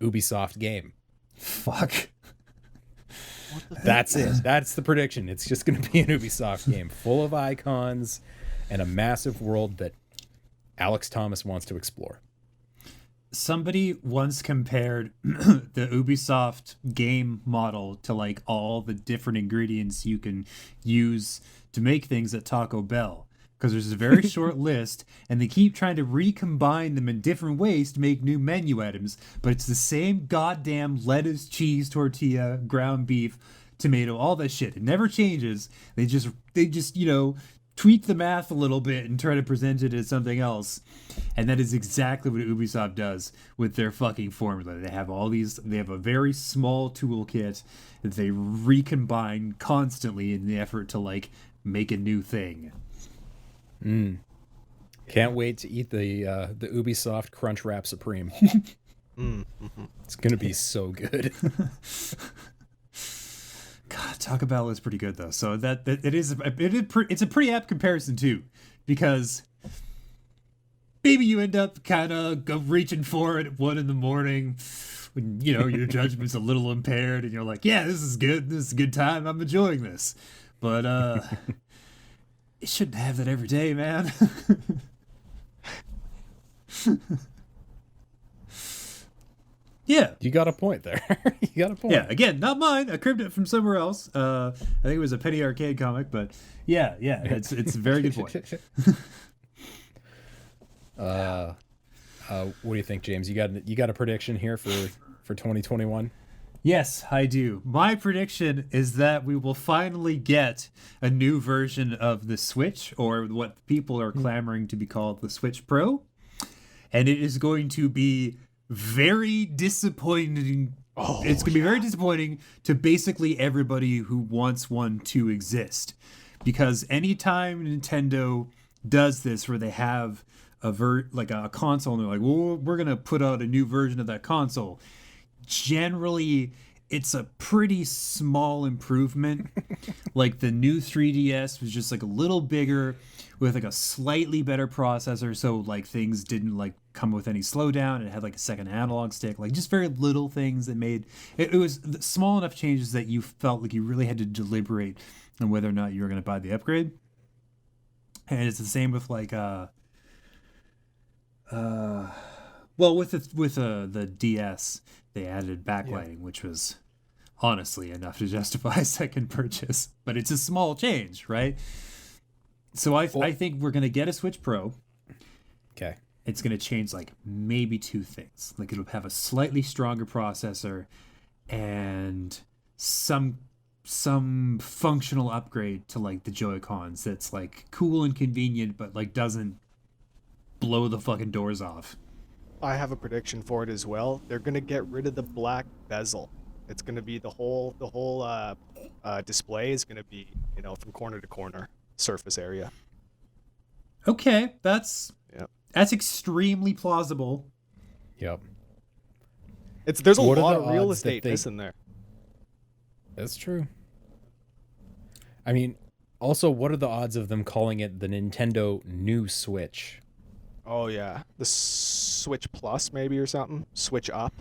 Ubisoft game. Fuck. That's it. That's the prediction. It's just going to be an Ubisoft game full of icons and a massive world that Alex Thomas wants to explore. Somebody once compared the Ubisoft game model to like all the different ingredients you can use to make things at Taco Bell. Because there's a very short list, and they keep trying to recombine them in different ways to make new menu items. But it's the same goddamn lettuce, cheese, tortilla, ground beef, tomato, all that shit. It never changes. They just tweak the math a little bit and try to present it as something else. And that is exactly what Ubisoft does with their fucking formula. They have a very small toolkit that they recombine constantly in the effort to like make a new thing. Can't wait to eat the Ubisoft Crunchwrap Supreme. It's gonna be so good. God, Taco Bell is pretty good though. So it's a pretty apt comparison too, because maybe you end up kind of reaching for it at 1 a.m. when your judgment's a little impaired, and you're like, yeah, this is good. This is a good time. I'm enjoying this, but it shouldn't have that every day, man. Yeah. You got a point there. You got a point. Yeah, again, not mine. I cribbed it from somewhere else. I think it was a Penny Arcade comic, but yeah, it's a very good point. What do you think, James? You got a prediction here for 2021? Yes, I do. My prediction is that we will finally get a new version of the Switch, or what people are clamoring to be called the Switch Pro, and it is going to be very disappointing. It's going to be very disappointing to basically everybody who wants one to exist, because anytime Nintendo does this, where they have a console and they're like, well, we're going to put out a new version of that console, generally it's a pretty small improvement. Like the new 3DS was just like a little bigger with like a slightly better processor, so like things didn't like come with any slowdown. It had like a second analog stick, like just very little things that made it was small enough changes that you felt like you really had to deliberate on whether or not you were going to buy the upgrade. And it's the same with like with the DS, they added backlighting, which was honestly enough to justify a second purchase, but it's a small change, right? So I think we're gonna get a Switch Pro. Okay. It's gonna change like maybe 2 things. Like it'll have a slightly stronger processor and some functional upgrade to like the Joy-Cons that's like cool and convenient, but like doesn't blow the fucking doors off. I have a prediction for it as well. They're gonna get rid of the black bezel. It's gonna be the whole display is gonna be from corner to corner surface area. Okay, that's extremely plausible. Yep. There's a lot of real estate missing there. That's true. I mean, also, what are the odds of them calling it the Nintendo New Switch? Oh yeah, the Switch Plus maybe or something. Switch Up.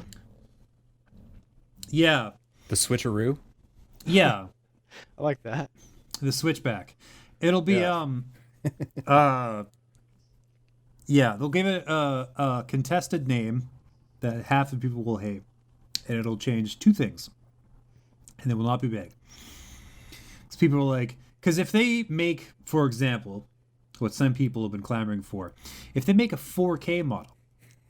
Yeah. The Switcheroo. Yeah. I like that. The Switchback. It'll be they'll give it a contested name that half the people will hate, and it'll change 2 things, and it will not be big. Because people are like, because if they make, for example, what some people have been clamoring for, if they make a 4K model,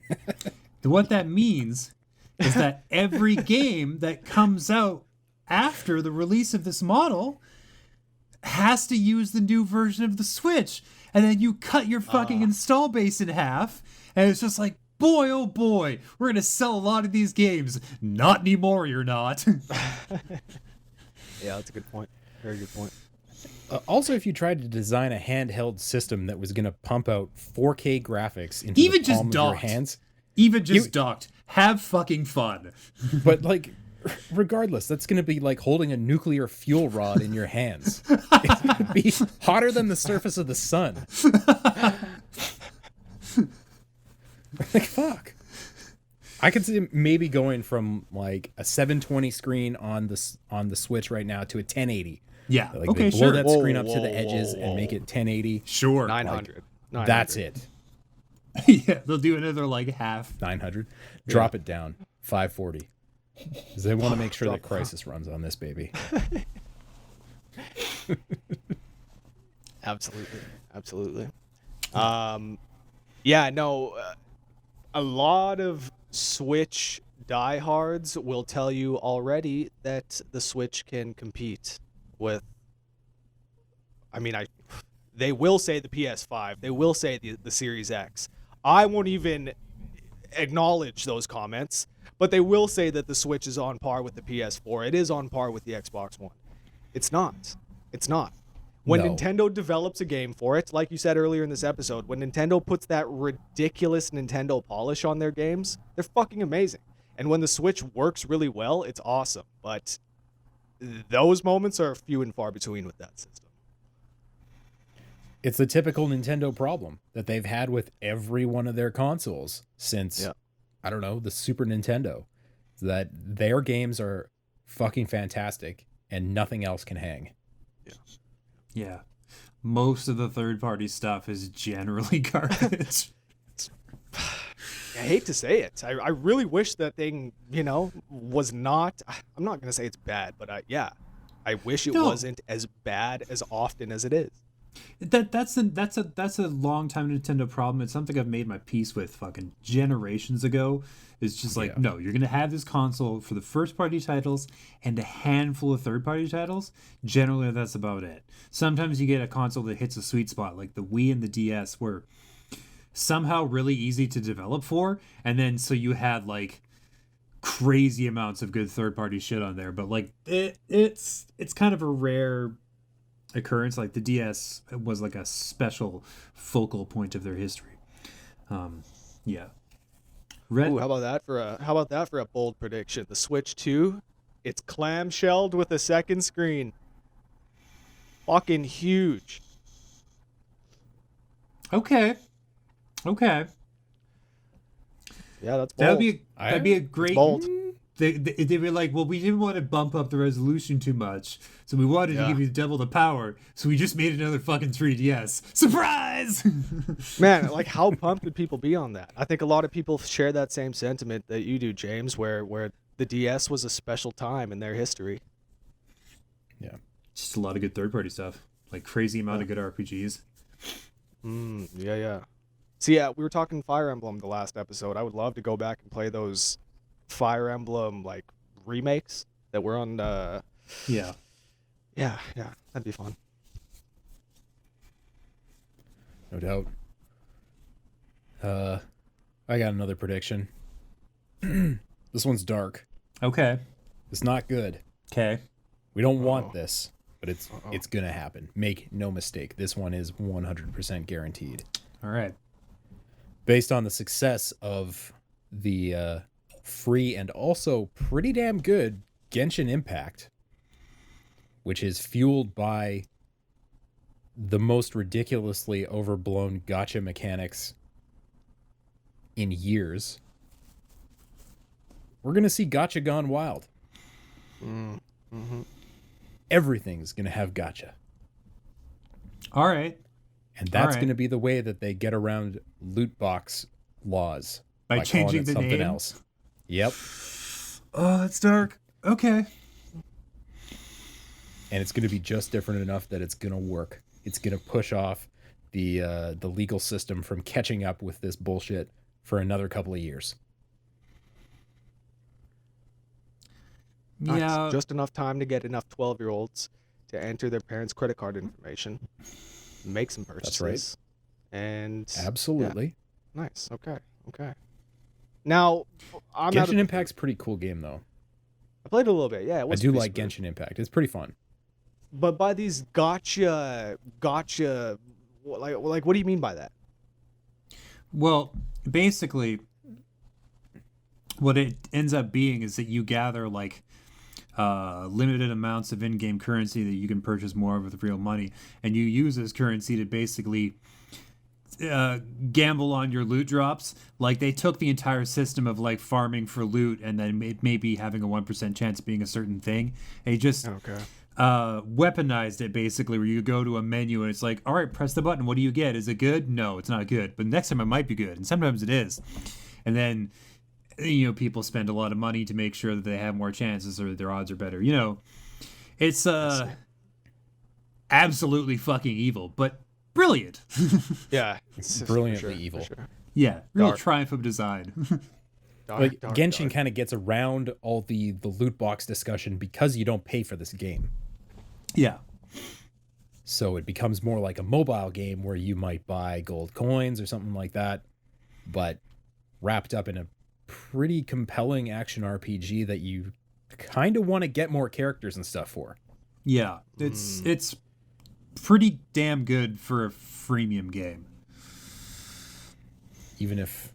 then what that means is that every game that comes out after the release of this model has to use the new version of the Switch, and then you cut your fucking install base in half, and it's just like, boy, oh boy, we're gonna sell a lot of these games. Not anymore, you're not. Yeah, that's a good point. Very good point. Also, if you tried to design a handheld system that was going to pump out 4K graphics into Even the just palm of docked. your hands, Docked. Have fucking fun. but like, regardless, that's going to be like holding a nuclear fuel rod in your hands. It's going to be hotter than the surface of the sun. Like, fuck. I could see maybe going from like a 720 screen on the Switch right now to a 1080. Yeah. Like Okay, they blow sure. that screen up to the edges and make it 10'80. Sure. 900. That's it. Yeah, they'll do another like half. 900. Drop it down. 540. Because they want to make sure that Crisis runs on this baby. Absolutely. Yeah, no, a lot of Switch diehards will tell you already that the Switch can compete with, They will say the PS5. They will say the Series X. I won't even acknowledge those comments, but they will say that the Switch is on par with the PS4. It is on par with the Xbox One. It's not. It's not. When No. Nintendo develops a game for it, like you said earlier in this episode, when Nintendo puts that ridiculous Nintendo polish on their games, they're fucking amazing. And when the Switch works really well, it's awesome. But those moments are few and far between with that system. It's the typical Nintendo problem that they've had with every one of their consoles since, I don't know, the Super Nintendo. That their games are fucking fantastic and nothing else can hang. Yeah. Most of the third-party stuff is generally garbage. I hate to say it. I really wish that thing, was not. I'm not going to say it's bad, but I wish it wasn't as bad as often as it is. That's a long time Nintendo problem. It's something I've made my peace with fucking generations ago. It's just like, no, you're gonna have this console for the first party titles and a handful of third party titles. Generally, that's about it. Sometimes you get a console that hits a sweet spot, like the Wii and the DS, were somehow really easy to develop for, and then so you had like crazy amounts of good third party shit on there. But like it's kind of a rare occurrence. Like the DS was like a special focal point of their history. Ooh, how about that for a bold prediction? The Switch 2, it's clamshelled with a second screen. Fucking huge. Okay. Yeah, that's bold. That'd be a great. bold. They were like, well, we didn't want to bump up the resolution too much, so we wanted to give you double the power, so we just made another fucking 3DS. Surprise! Man, like how pumped would people be on that? I think a lot of people share that same sentiment that you do, James, where the DS was a special time in their history. Yeah. Just a lot of good third-party stuff, like crazy amount of good RPGs. Yeah. See, we were talking Fire Emblem the last episode. I would love to go back and play those Fire Emblem like remakes that were on. Yeah, that'd be fun. No doubt. I got another prediction. This one's dark. Okay. It's not good. Okay. We don't want this, but it's gonna happen. Make no mistake. This one is 100% guaranteed. All right. Based on the success of the free and also pretty damn good Genshin Impact, which is fueled by the most ridiculously overblown gacha mechanics in years, we're going to see gacha gone wild. Everything's going to have gacha. All right. And that's going to be the way that they get around loot box laws. By changing calling it the something name? else. Yep. Oh, that's dark. Okay. And it's going to be just different enough that it's going to work. It's going to push off the legal system from catching up with this bullshit for another couple of years. Nice. Yeah. Just enough time to get enough 12-year-olds to enter their parents' credit card information, make some purchases. That's right. And Absolutely. yeah. Nice. Okay. Now, Genshin Impact's a pretty cool game, though. I played a little bit. Yeah, it was I do pretty like smooth. Genshin Impact. It's pretty fun. But by these gotcha, like what do you mean by that? Well, basically, what it ends up being is that you gather like limited amounts of in-game currency that you can purchase more of with real money, and you use this currency to basically gamble on your loot drops. Like they took the entire system of like farming for loot and then maybe having a 1% chance of being a certain thing. They just weaponized it basically, where you go to a menu and it's like, all right, press the button. What do you get? Is it good? No, it's not good. But next time it might be good, and sometimes it is. And then people spend a lot of money to make sure that they have more chances or their odds are better. It's absolutely fucking evil, but brilliant. Yeah, it's brilliantly evil. Sure. Yeah, real Dark. triumph of design. Genshin kind of gets around all the loot box discussion because you don't pay for this game. Yeah. So it becomes more like a mobile game where you might buy gold coins or something like that, but wrapped up in a pretty compelling action RPG that you kind of want to get more characters and stuff for. Yeah, it's pretty damn good for a freemium game. Even if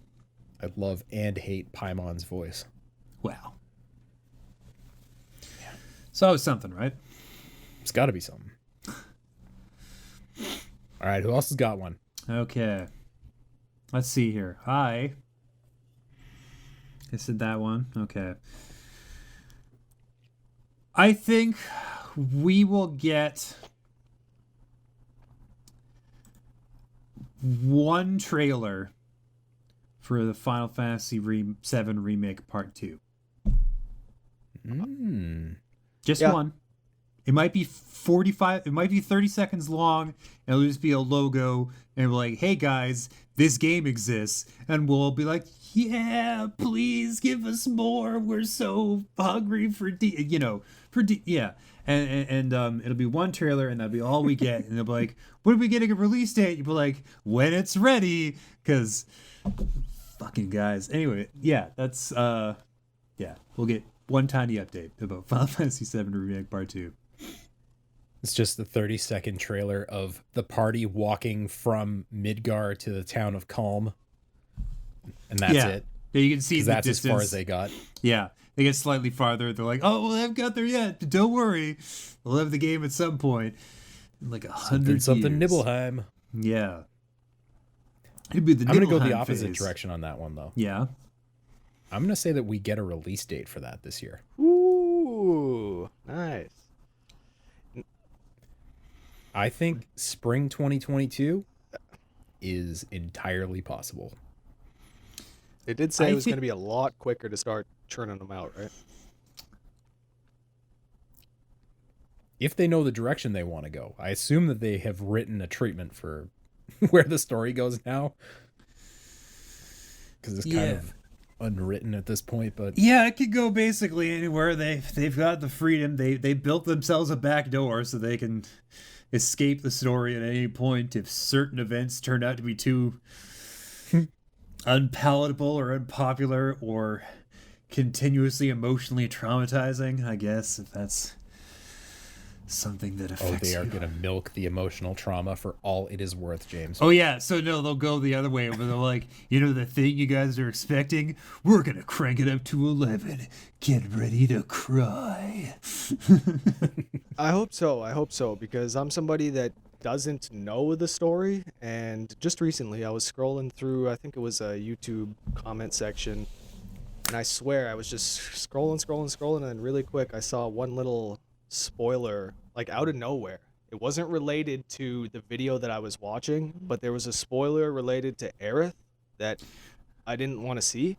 I love and hate Paimon's voice. Wow. So it's something, right? It's got to be something. All right, who else has got one? Okay. Let's see here. I said that one. Okay. I think we will get one trailer for the Final Fantasy VII Remake Part 2. Just one. It might be 45, it might be 30 seconds long, and it'll just be a logo, and we're like, hey guys, this game exists, and we'll be like, yeah, please give us more, we're so hungry for yeah. And it'll be one trailer, and that'll be all we get, and they'll be like, when are we getting a release date? You'll be like, when it's ready, because fucking guys. Anyway, yeah, that's, yeah, we'll get one tiny update about Final Fantasy VII Remake Part 2. It's just the 30-second trailer of the party walking from Midgar to the town of Calm. And that's it. Yeah, you can see the that's distance. As far as they got. Yeah, they get slightly farther. They're like, oh, well, they haven't got there yet. Don't worry. We'll have the game at some point. In like 100 something years. Nibelheim. Yeah. It'd be the I'm going to go the Nibelheim opposite phase. direction on that one, though. Yeah. I'm going to say that we get a release date for that this year. Ooh, nice. I think spring 2022 is entirely possible. They did say it was going to be a lot quicker to start churning them out, right? If they know the direction they want to go. I assume that they have written a treatment for where the story goes now. Because it's kind of unwritten at this point, but yeah, it could go basically anywhere. They've got the freedom. They built themselves a back door so they can escape the story at any point if certain events turn out to be too unpalatable or unpopular or continuously emotionally traumatizing, I guess, if that's something that affects they are you. going to milk the emotional trauma for all it is worth, James. Oh yeah, so no, they'll go the other way where they're like, the thing you guys are expecting, we're gonna crank it up to 11. Get ready to cry. I hope so, because I'm somebody that doesn't know the story, and just recently I was scrolling through, I think it was a YouTube comment section, and I swear I was just scrolling, and then really quick I saw one little spoiler, like out of nowhere. It wasn't related to the video that I was watching, but there was a spoiler related to Aerith that I didn't want to see.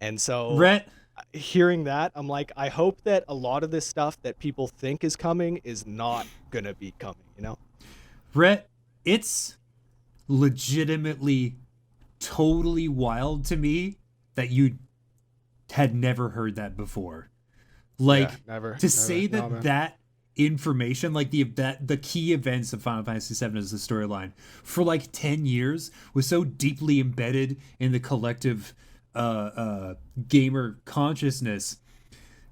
And so Rhett, hearing that, I'm like, I hope that a lot of this stuff that people think is coming is not gonna be coming, Rhett, it's legitimately totally wild to me that you had never heard that before. Like, yeah, never say that man. that information, like the key events of Final Fantasy VII as the storyline for like 10 years was so deeply embedded in the collective gamer consciousness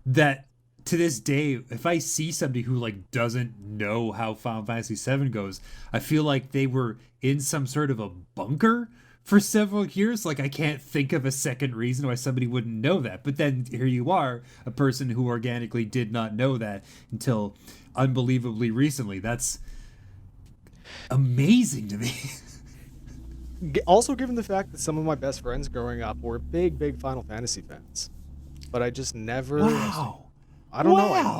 that to this day, if I see somebody who like doesn't know how Final Fantasy VII goes, I feel like they were in some sort of a bunker for several years. Like, I can't think of a second reason why somebody wouldn't know that. But then here you are, a person who organically did not know that until unbelievably recently. That's amazing to me. Also, given the fact that some of my best friends growing up were big Final Fantasy fans, but I just never. Wow. I don't know. Wow.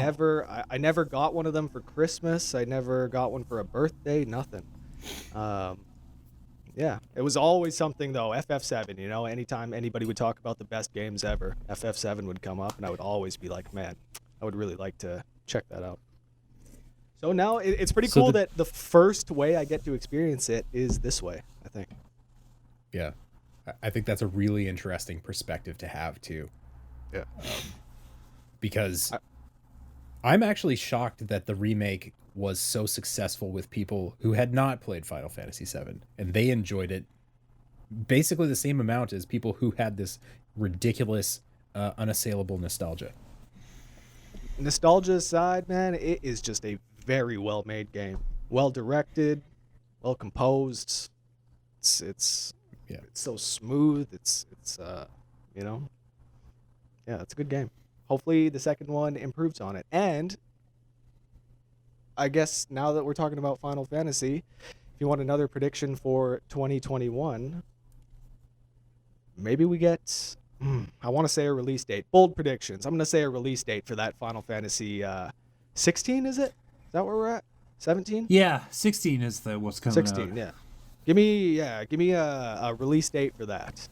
I never got one of them for Christmas. I never got one for a birthday. Nothing. Yeah, it was always something though. FF7, anytime anybody would talk about the best games ever, FF7 would come up, and I would always be like, man, I would really like to check that out. So now it's pretty cool that the first way I get to experience it is this way, I think. Yeah, I think that's a really interesting perspective to have too. Yeah. Because I'm actually shocked that the remake was so successful with people who had not played Final Fantasy VII, and they enjoyed it basically the same amount as people who had this ridiculous, unassailable nostalgia. Nostalgia aside, man, it is just a very well-made game. Well-directed, well-composed. It's so smooth. It's you know, yeah, it's a good game. Hopefully the second one improves on it. And I guess now that we're talking about Final Fantasy, if you want another prediction for 2021, maybe we get, I want to say a release date. Bold predictions. I'm going to say a release date for that Final Fantasy 16, is it? Is that where we're at? 17? Yeah, 16 is what's coming 16, out. yeah. Give me a release date for that.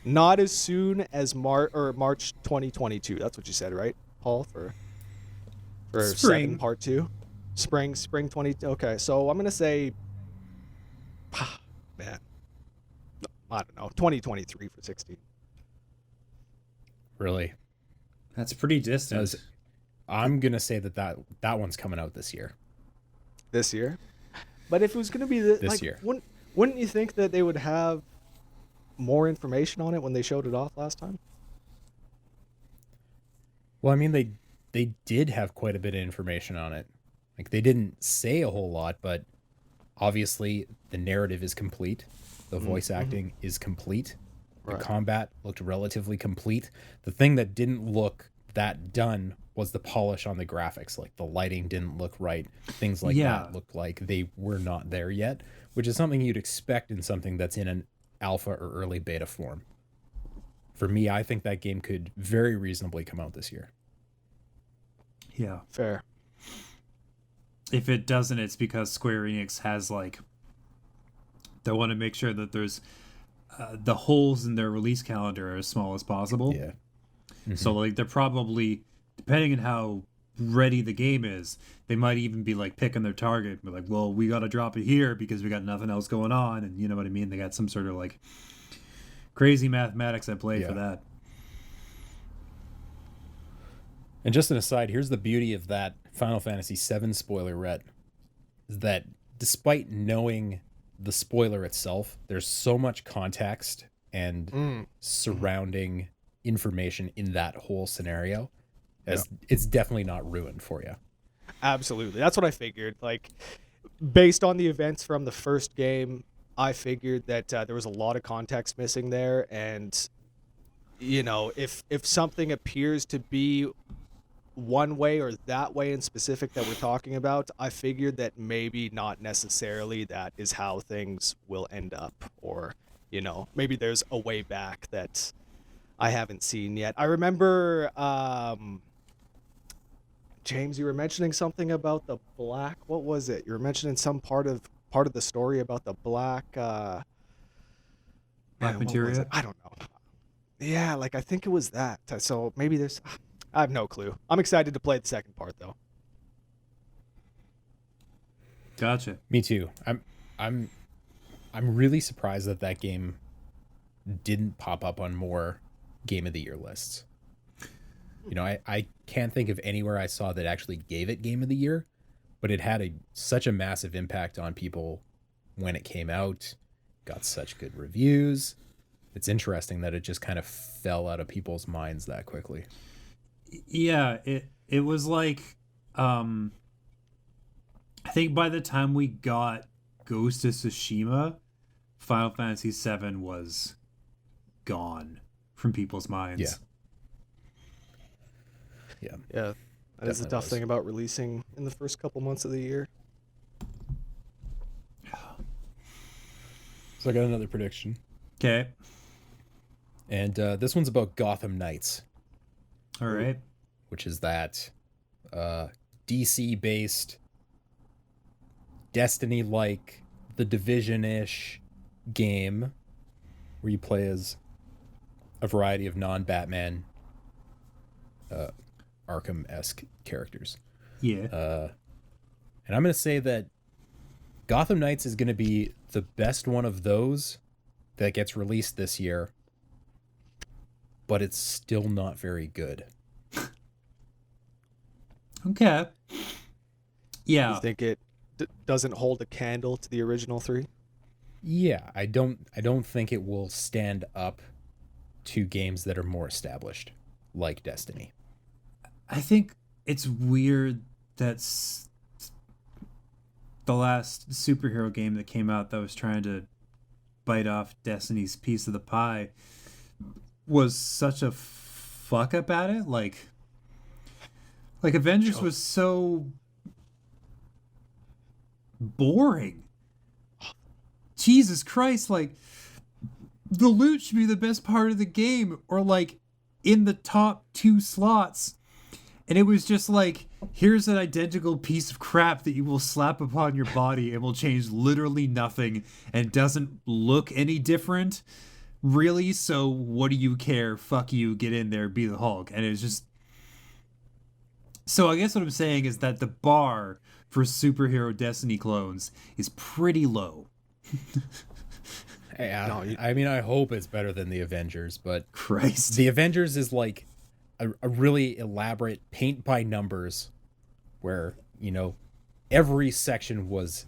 Not as soon as March 2022. That's what you said, right, Paul? For Spring. 7 part 2, spring 20. Okay, so I'm gonna say, man, I don't know, 2023 for 16. Really? That's pretty distant. I'm gonna say that one's coming out this year. This year, but if it was gonna be this year, wouldn't you think that they would have more information on it when they showed it off last time? Well, I mean, they did have quite a bit of information on it. Like, they didn't say a whole lot, but obviously the narrative is complete. The voice acting is complete. Right. The combat looked relatively complete. The thing that didn't look that done was the polish on the graphics. Like, the lighting didn't look right. Things like that looked like they were not there yet, which is something you'd expect in something that's in an alpha or early beta form. For me, I think that game could very reasonably come out this year. Yeah. Fair. If it doesn't, it's because Square Enix has, like, they want to make sure that there's the holes in their release calendar are as small as possible. Yeah. Mm-hmm. So, like, they're probably, depending on how ready the game is, they might even be, like, picking their target. Be like, well, we got to drop it here because we got nothing else going on. And you know what I mean? They got some sort of, like, crazy mathematics at play for that. And just an aside, here's the beauty of that Final Fantasy VII spoilerette, is that despite knowing the spoiler itself, there's so much context and surrounding information in that whole scenario, as it's definitely not ruined for you. Absolutely. That's what I figured. Like, based on the events from the first game, I figured that there was a lot of context missing there. And, you know, if something appears to be one way or that way in specific that we're talking about, I figured that maybe not necessarily that is how things will end up. Or, you know, maybe there's a way back that I haven't seen yet. I remember, James, you were mentioning something about the black. What was it? You were mentioning some part of the story about the black. Black what was materia? it? I don't know. Yeah, like I think it was that. So maybe there's. I have no clue. I'm excited to play the second part though. Gotcha. Me too. I'm really surprised that game didn't pop up on more Game of the Year lists. You know, I can't think of anywhere I saw that actually gave it Game of the Year, but it had such a massive impact on people when it came out, got such good reviews. It's interesting that it just kind of fell out of people's minds that quickly. Yeah, it was like, I think by the time we got Ghost of Tsushima, Final Fantasy VII was gone from people's minds. Yeah. Yeah, that is the tough thing about releasing in the first couple months of the year. So I got another prediction. Okay. And this one's about Gotham Knights. All right. Which is that DC-based, Destiny-like, The Division-ish game where you play as a variety of non-Batman Arkham-esque characters. Yeah. And I'm going to say that Gotham Knights is going to be the best one of those that gets released this year, but it's still not very good. Okay. Yeah. You think it doesn't hold a candle to the original 3? Yeah, I don't think it will stand up to games that are more established, like Destiny. I think it's weird that the last superhero game that came out that was trying to bite off Destiny's piece of the pie was such a fuck up at it. Like Avengers was so boring. Jesus Christ, like the loot should be the best part of the game, or like in the top 2 slots. And it was just like, here's an identical piece of crap that you will slap upon your body and will change literally nothing and doesn't look any different. Really? So what do you care? Fuck you, get in there, be the Hulk. And it's just... So I guess what I'm saying is that the bar for superhero Destiny clones is pretty low. I mean, I hope it's better than the Avengers, but Christ. The Avengers is like a really elaborate paint by numbers where, you know, every section was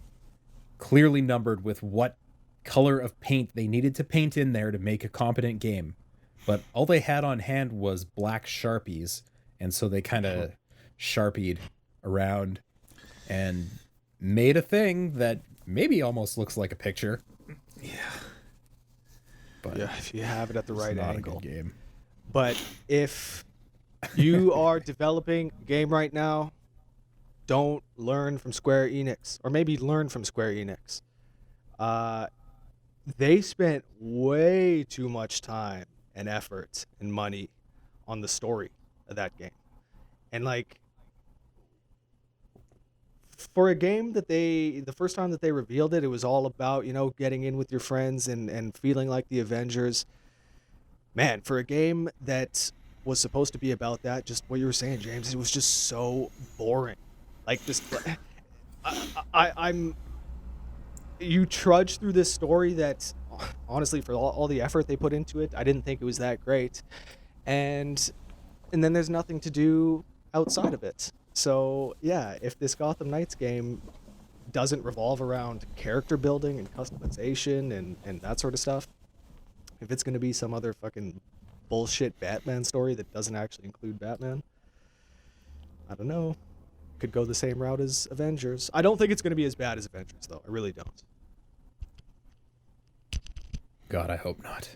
clearly numbered with what color of paint they needed to paint in there to make a competent game. But all they had on hand was black Sharpies, and so they kind of Sharpied around and made a thing that maybe almost looks like a picture. Yeah. But yeah, if you have it at the right angle. A good game. But if you are developing a game right now, don't learn from Square Enix, or maybe learn from Square Enix. They spent way too much time and effort and money on the story of that game. And like, for a game that the first time that they revealed it, it was all about, you know, getting in with your friends and feeling like the Avengers. Man, for a game that was supposed to be about that, just what you were saying, James, it was just so boring. Like this, I'm. You trudge through this story that, honestly, for all the effort they put into it, I didn't think it was that great, and then there's nothing to do outside of it. So yeah, if this Gotham Knights game doesn't revolve around character building and customization and that sort of stuff, if it's going to be some other fucking bullshit Batman story that doesn't actually include Batman, I don't know. Could go the same route as Avengers. I don't think it's going to be as bad as Avengers, though. I really don't. God, I hope not.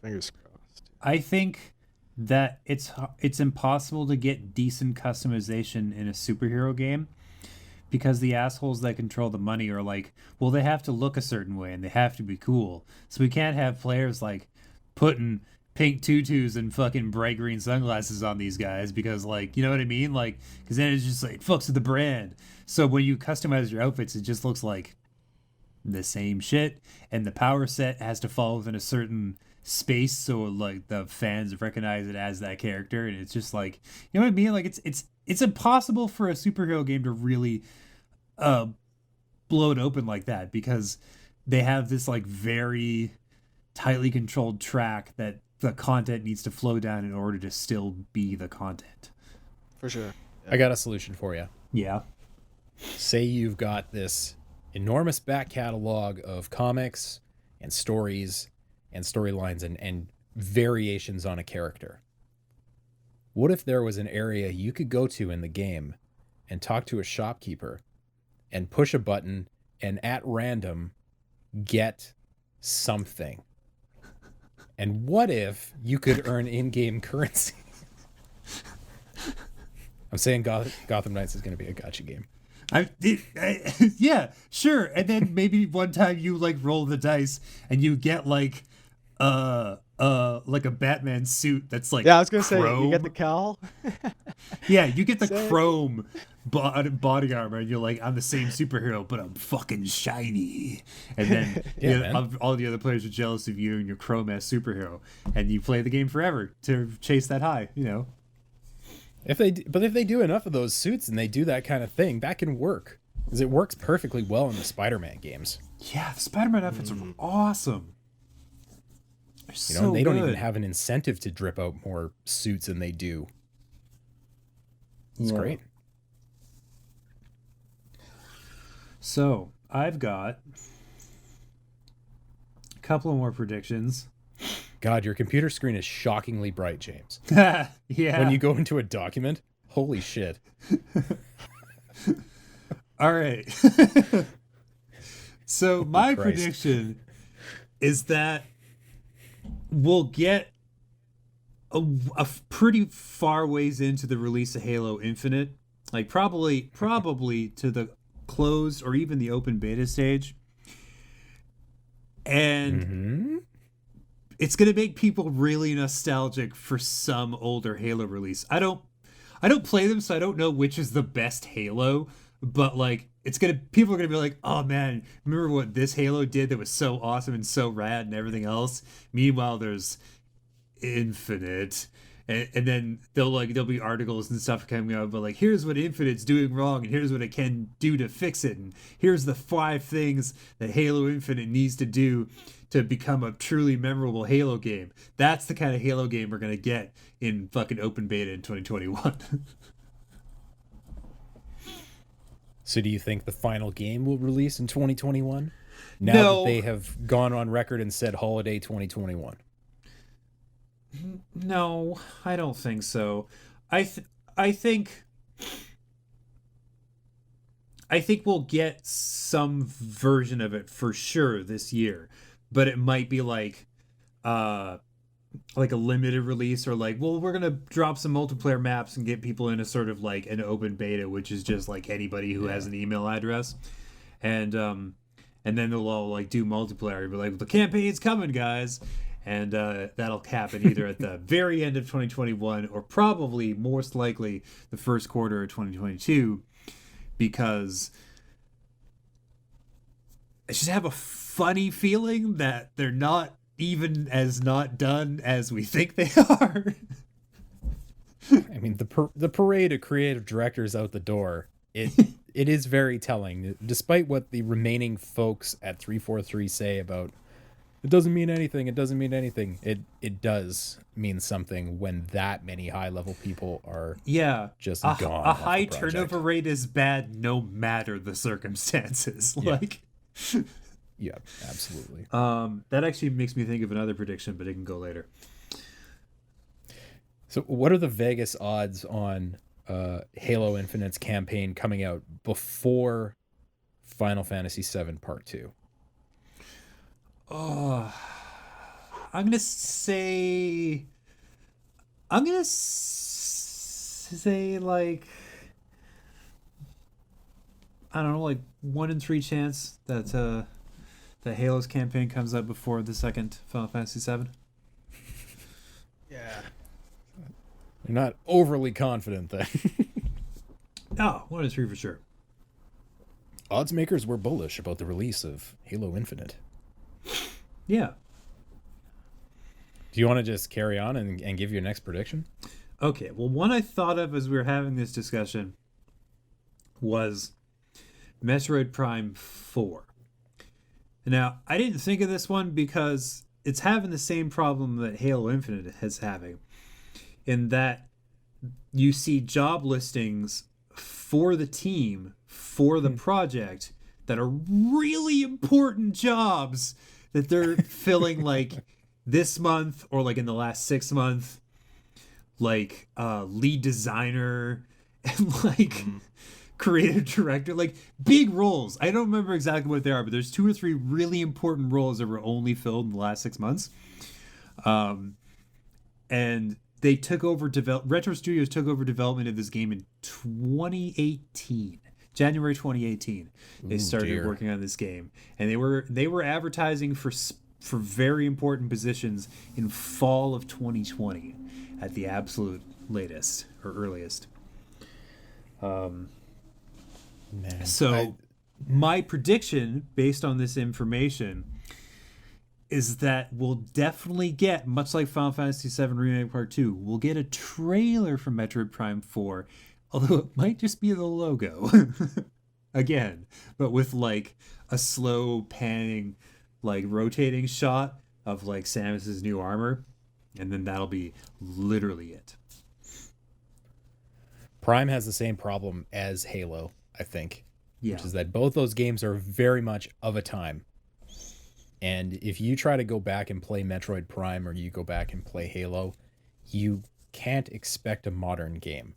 Fingers crossed. I think that it's impossible to get decent customization in a superhero game because the assholes that control the money are like, well, they have to look a certain way and they have to be cool. So we can't have players like putting pink tutus and fucking bright green sunglasses on these guys because, like, you know what I mean? Like, because then it's just like, it fucks with the brand. So when you customize your outfits, it just looks like the same shit, and the power set has to fall within a certain space so like the fans recognize it as that character, and it's just like, you know what I mean? Like it's impossible for a superhero game to really blow it open like that because they have this like very tightly controlled track that the content needs to flow down in order to still be the content. For sure. I got a solution for you. Yeah. Say you've got this enormous back catalog of comics and stories and storylines and variations on a character. What if there was an area you could go to in the game and talk to a shopkeeper and push a button and at random get something? And what if you could earn in-game currency? I'm saying Gotham Knights is going to be a gacha game. Yeah, sure. And then maybe one time you like roll the dice and you get like a Batman suit that's like, yeah, I was gonna chrome. say you get the cowl. Yeah, you get the chrome body armor, and you're like, I'm the same superhero, but I'm fucking shiny. And then all the other players are jealous of you and your chrome ass superhero, and you play the game forever to chase that high. You know. If they do enough of those suits and they do that kind of thing, that can work. Because it works perfectly well in the Spider-Man games. Yeah, the Spider-Man outfits are awesome. They don't even have an incentive to drip out more suits than they do. It's great. So I've got a couple of more predictions. God, your computer screen is shockingly bright, James. Yeah. When you go into a document, holy shit. All right. So my Christ. prediction is that we'll get a pretty far ways into the release of Halo Infinite, like probably to the closed or even the open beta stage, and it's gonna make people really nostalgic for some older Halo release. I don't play them, so I don't know which is the best Halo, but like people are gonna be like, oh man, remember what this Halo did that was so awesome and so rad and everything else. Meanwhile, there's Infinite, and then there'll be articles and stuff coming out, but like, here's what Infinite's doing wrong, and here's what it can do to fix it, and here's the 5 things that Halo Infinite needs to do to become a truly memorable Halo game. That's the kind of Halo game we're gonna get in fucking open beta in 2021. So do you think the final game will release in 2021? Now No. that they have gone on record and said holiday 2021. No, I don't think so. I think we'll get some version of it for sure this year, but it might be like a limited release, or like, well, we're gonna drop some multiplayer maps and get people in a sort of like an open beta, which is just like anybody who has an email address, and then they'll all like do multiplayer, but like, the campaign's coming, guys. And that'll happen either at the very end of 2021 or probably most likely the first quarter of 2022, because I just have a funny feeling that they're not even as not done as we think they are. I mean, the parade of creative directors out the door, it is very telling. Despite what the remaining folks at 343 say about it doesn't mean anything, it does mean something when that many high-level people are just gone. A high turnover rate is bad no matter the circumstances. Yeah. Like, yeah, absolutely. that actually makes me think of another prediction, but it can go later. So what are the Vegas odds on Halo Infinite's campaign coming out before Final Fantasy VII Part 2? Oh, I'm gonna say like, I don't know, like 1 in 3 chance that that Halo's campaign comes out before the second Final Fantasy VII. Yeah. You're not overly confident then. Oh, 1 in 3 for sure. Odds makers were bullish about the release of Halo Infinite. Yeah. Do you want to just carry on and give your next prediction? Okay, well, one I thought of as we were having this discussion was Metroid Prime 4. Now, I didn't think of this one because it's having the same problem that Halo Infinite is having, in that you see job listings for the team, for the project, that are really important jobs that they're filling like this month or like in the last 6 months, like lead designer and like creative director, like big roles. I don't remember exactly what they are, but there's 2 or 3 really important roles that were only filled in the last 6 months. And they took over Retro Studios took over development of this game in 2018. January 2018, they started working on this game, and they were advertising for very important positions in fall of 2020 at the absolute latest or earliest. My prediction based on this information is that we'll definitely get, much like Final Fantasy VII Remake Part 2, we'll get a trailer for Metroid Prime 4, although it might just be the logo again, but with like a slow panning, like rotating shot of like Samus's new armor, and then that'll be literally it. Prime has the same problem as Halo, I think, Yeah. which is that both those games are very much of a time. And if you try to go back and play Metroid Prime or you go back and play Halo, you can't expect a modern game.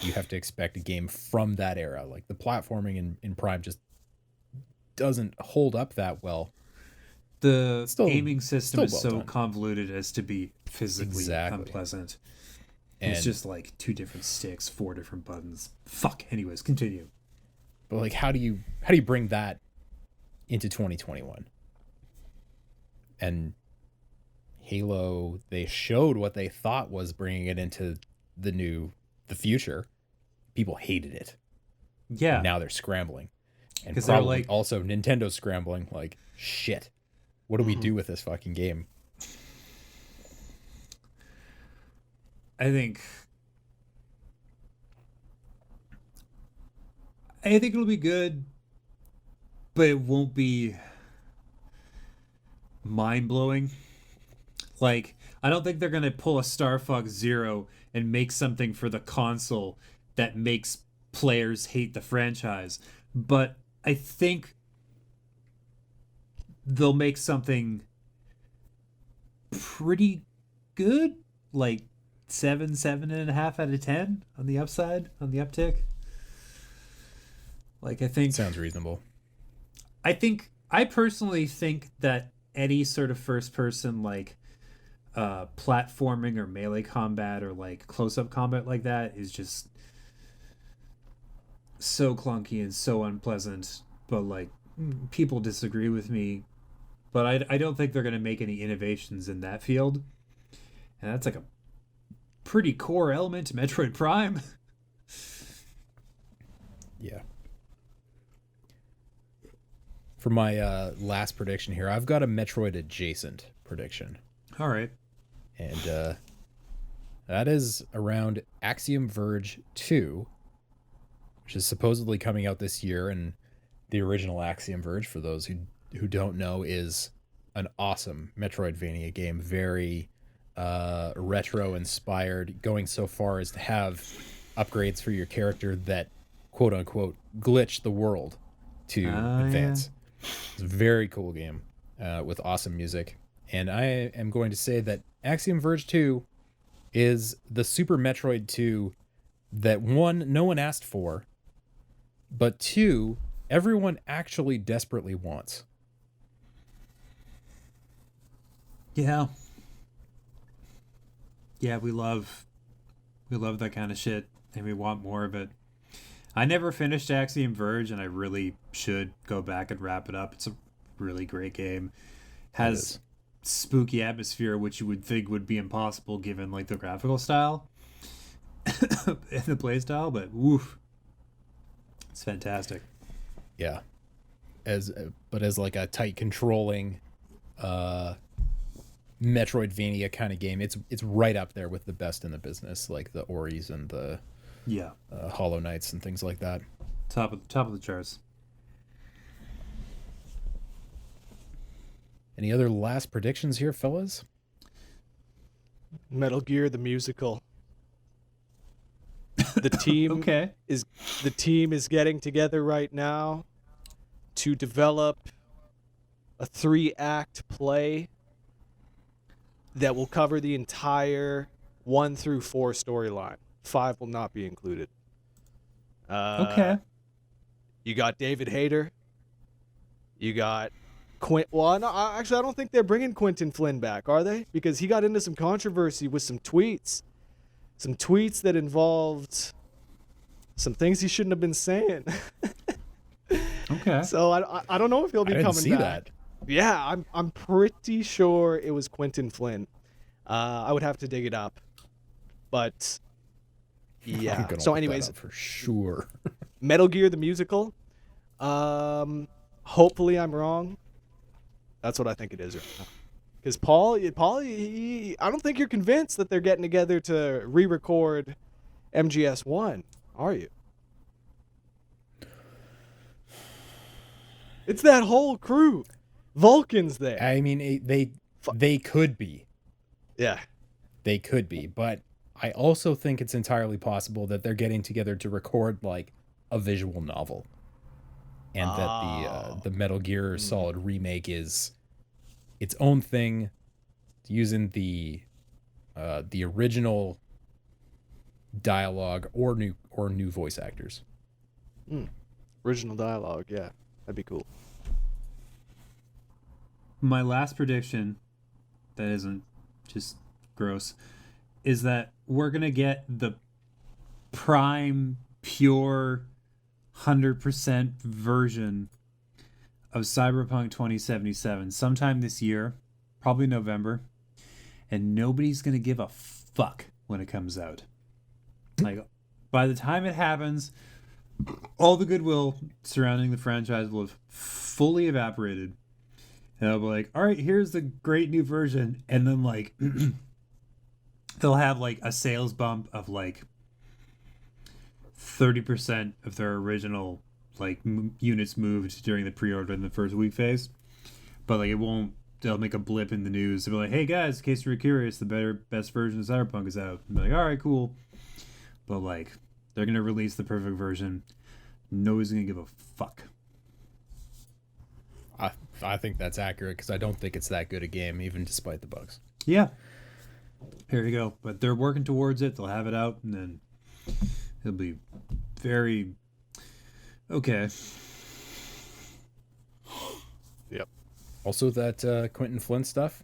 You have to expect a game from that era. Like the platforming in Prime just doesn't hold up that well. The Still- aiming system is well so done. convoluted as to be physically Exactly. unpleasant. And It's just like 2 different sticks, 4 different buttons. Fuck. Anyways, continue. but like how do you bring that into 2021? And Halo, they showed what they thought was bringing it into the future. People hated it. Yeah. And now they're scrambling. And 'Cause they're probably like- also Nintendo's scrambling like, shit. What do we Mm-hmm. do with this fucking game? I think it'll be good, but it won't be mind-blowing. Like, I don't think they're going to pull a Star Fox Zero and make something for the console that makes players hate the franchise. But I think they'll make something pretty good, like 7.5 out of 10 on the upside, on the uptick. Like, Sounds reasonable. I personally think that any sort of first person, like, platforming or melee combat or like close-up combat like that is just so clunky and so unpleasant. But like, people disagree with me, but I don't think they're going to make any innovations in that field, and that's like a pretty core element to Metroid Prime. Yeah. For my last prediction here, I've got a Metroid adjacent prediction. All right. And that is around Axiom Verge 2, which is supposedly coming out this year. And the original Axiom Verge, for those who don't know, is an awesome Metroidvania game. Very retro inspired, going so far as to have upgrades for your character that, quote unquote, glitch the world to advance. It's a very cool game with awesome music. And I am going to say that Axiom Verge 2 is the Super Metroid 2 that, one, no one asked for, but two, everyone actually desperately wants. Yeah. Yeah, we love that kind of shit, and we want more of it. I never finished Axiom Verge, and I really should go back and wrap it up. It's a really great game. Has spooky atmosphere, which you would think would be impossible given like the graphical style and the play style, but woof, it's fantastic. Yeah. As like a tight controlling Metroidvania kind of game, it's right up there with the best in the business, like the Oris and the Hollow Knights and things like that. Top of the charts. Any other last predictions here, fellas? Metal Gear the musical. The team Okay. the team is getting together right now to develop a 3-act play that will cover the entire 1 through 4 storyline. 5 will not be included. Okay. You got David Hayter. You got Well, no, actually, I don't think they're bringing Quentin Flynn back, are they? Because he got into some controversy with some tweets. Some tweets that involved some things he shouldn't have been saying. Okay. So I don't know if he'll be I didn't coming see back. that. Yeah, I'm pretty sure it was Quentin Flynn. I would have to dig it up. But I'm yeah. gonna So look that anyways, up for sure. Metal Gear the musical. Hopefully I'm wrong. That's what I think it is right now. Because Paul, I don't think you're convinced that they're getting together to re-record MGS1, are you? It's that whole crew. Vulcan's there. I mean, they could be. Yeah. They could be, but I also think it's entirely possible that they're getting together to record like a visual novel. and that the Metal Gear Solid remake is its own thing, using the original dialogue or new voice actors. Original dialogue, yeah, that'd be cool. My last prediction, that isn't just gross, is that we're gonna get the prime, pure, 100% version of Cyberpunk 2077 sometime this year, probably November, and nobody's gonna give a fuck when it comes out. Like, by the time it happens, all the goodwill surrounding the franchise will have fully evaporated. And I'll be like, all right, here's the great new version. And then, like, they'll have, like, a sales bump of, like, 30% of their original, like, units moved during the pre-order in the first week phase. But, like, it won't, they'll make a blip in the news. They'll be like, hey, guys, in case you're curious, the best version of Cyberpunk is out. And be like, all right, cool. But, like, they're going to release the perfect version. Nobody's going to give a fuck. I think that's accurate because I don't think it's that good a game, even despite the bugs. Yeah. Here you go. But they're working towards it. They'll have it out, and then it'll be very okay. Yep. Also, that Quentin Flynn stuff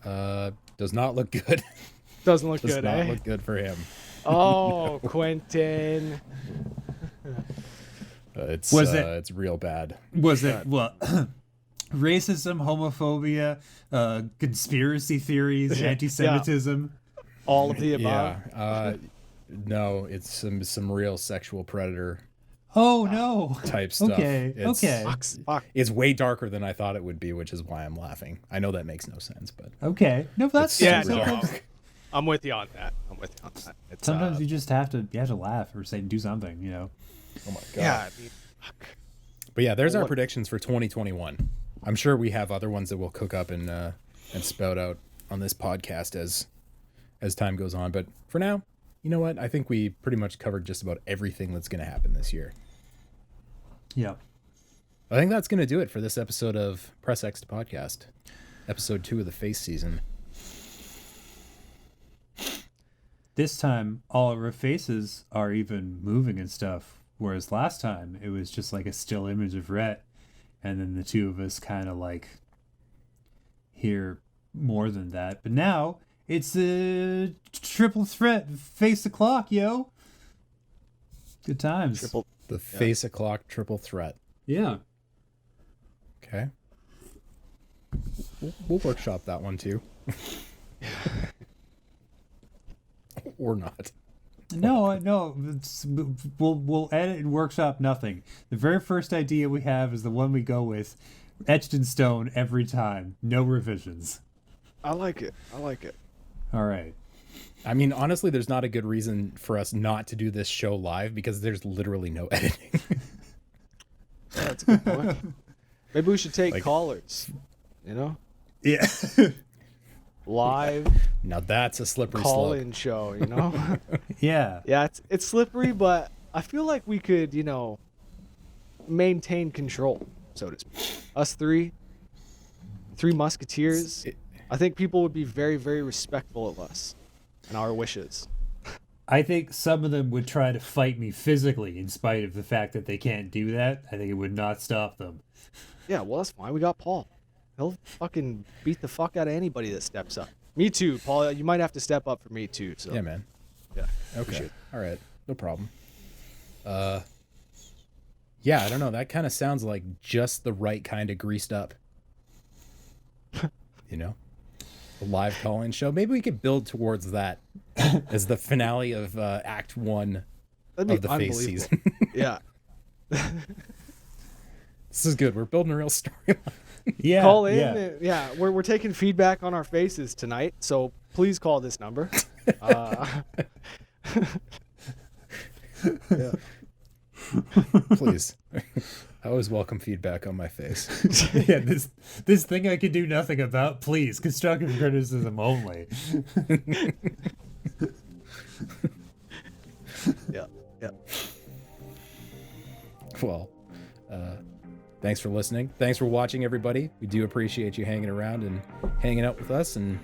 does not look good. Doesn't look Does good, not eh? look good for him. Oh, Quentin. It's real bad. Was it what? Racism, homophobia, conspiracy theories, anti-Semitism. All of the above. Yeah. No, it's some real sexual predator Oh no! type stuff. Okay. Okay. Fuck. It's way darker than I thought it would be, which is why I'm laughing. I know that makes no sense, but Okay. No, that's Yeah, super no, sometimes, I'm with you on that. It's, sometimes you just have to laugh or say do something. You know. oh my god. Yeah, I mean, fuck. But yeah, there's our What- predictions for 2021. I'm sure we have other ones that we'll cook up and spout out on this podcast as time goes on. But for now, you know what? I think we pretty much covered just about everything that's going to happen this year. Yeah. I think that's going to do it for this episode of Press X to Podcast, episode 2 of the Face season. This time, all of our faces are even moving and stuff, whereas last time it was just like a still image of Rhett, and then the two of us kind of like hear more than that. But now it's a triple threat, face the clock, yo. Good times. The Face o'clock triple threat. Yeah. Okay. We'll workshop that one too. Or not. No. We'll edit and workshop nothing. The very first idea we have is the one we go with, etched in stone every time. No revisions. I like it. All right. I mean, honestly, there's not a good reason for us not to do this show live because there's literally no editing. Yeah, that's a good point. Maybe we should take Like- callers. You know, Yeah. live Now that's a slippery slope. call-in show. You know. Yeah. Yeah, it's slippery, but I feel like we could, maintain control, so to speak. Us three musketeers. I think people would be very, very respectful of us and our wishes. I think some of them would try to fight me physically in spite of the fact that they can't do that. I think it would not stop them. Yeah, well, that's fine. We got Paul. He'll fucking beat the fuck out of anybody that steps up. Me too, Paul. You might have to step up for me too. So Yeah, man. yeah. Okay. All right. No problem. Yeah, I don't know. That kind of sounds like just the right kind of greased up. You know? A live call-in show. Maybe we could build towards that as the finale of Act 1 That'd be of the Face unbelievable. season. Yeah. This is good. We're building a real storyline. Yeah. Call in. Yeah. Yeah, we're taking feedback on our faces tonight, so please call this number. Yeah. Please. I always welcome feedback on my face. Yeah, this thing I can do nothing about, please. Constructive criticism only. Yeah. Yeah. Well, Thanks for listening. Thanks for watching, everybody. We do appreciate you hanging around and hanging out with us and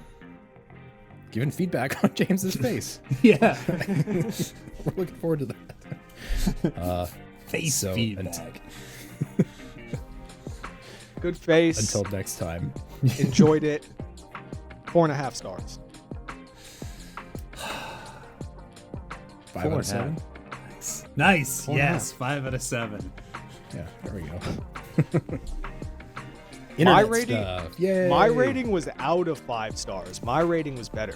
giving feedback on James's face. Yeah. We're looking forward to that. Face feedback. Good face. Until next time. Enjoyed it. 4.5 stars. 5 out of 7. Nice. 4.5. Yes, 5 out of 7. Yeah, there we go. My Internet rating, stuff. Yay. my rating was out of 5 stars. My rating was better.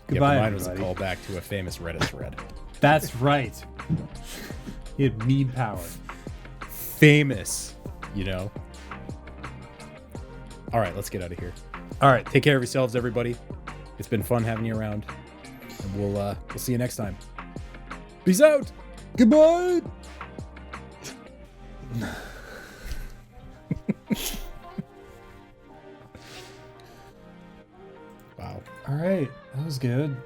Goodbye, yeah, but mine was a everybody. callback to a famous Reddit thread. That's right. He had meme power. Famous, you know. All right, let's get out of here. All right. Take care of yourselves, everybody. It's been fun having you around, and we'll see you next time. Peace out. Goodbye. Wow. All right. That was good.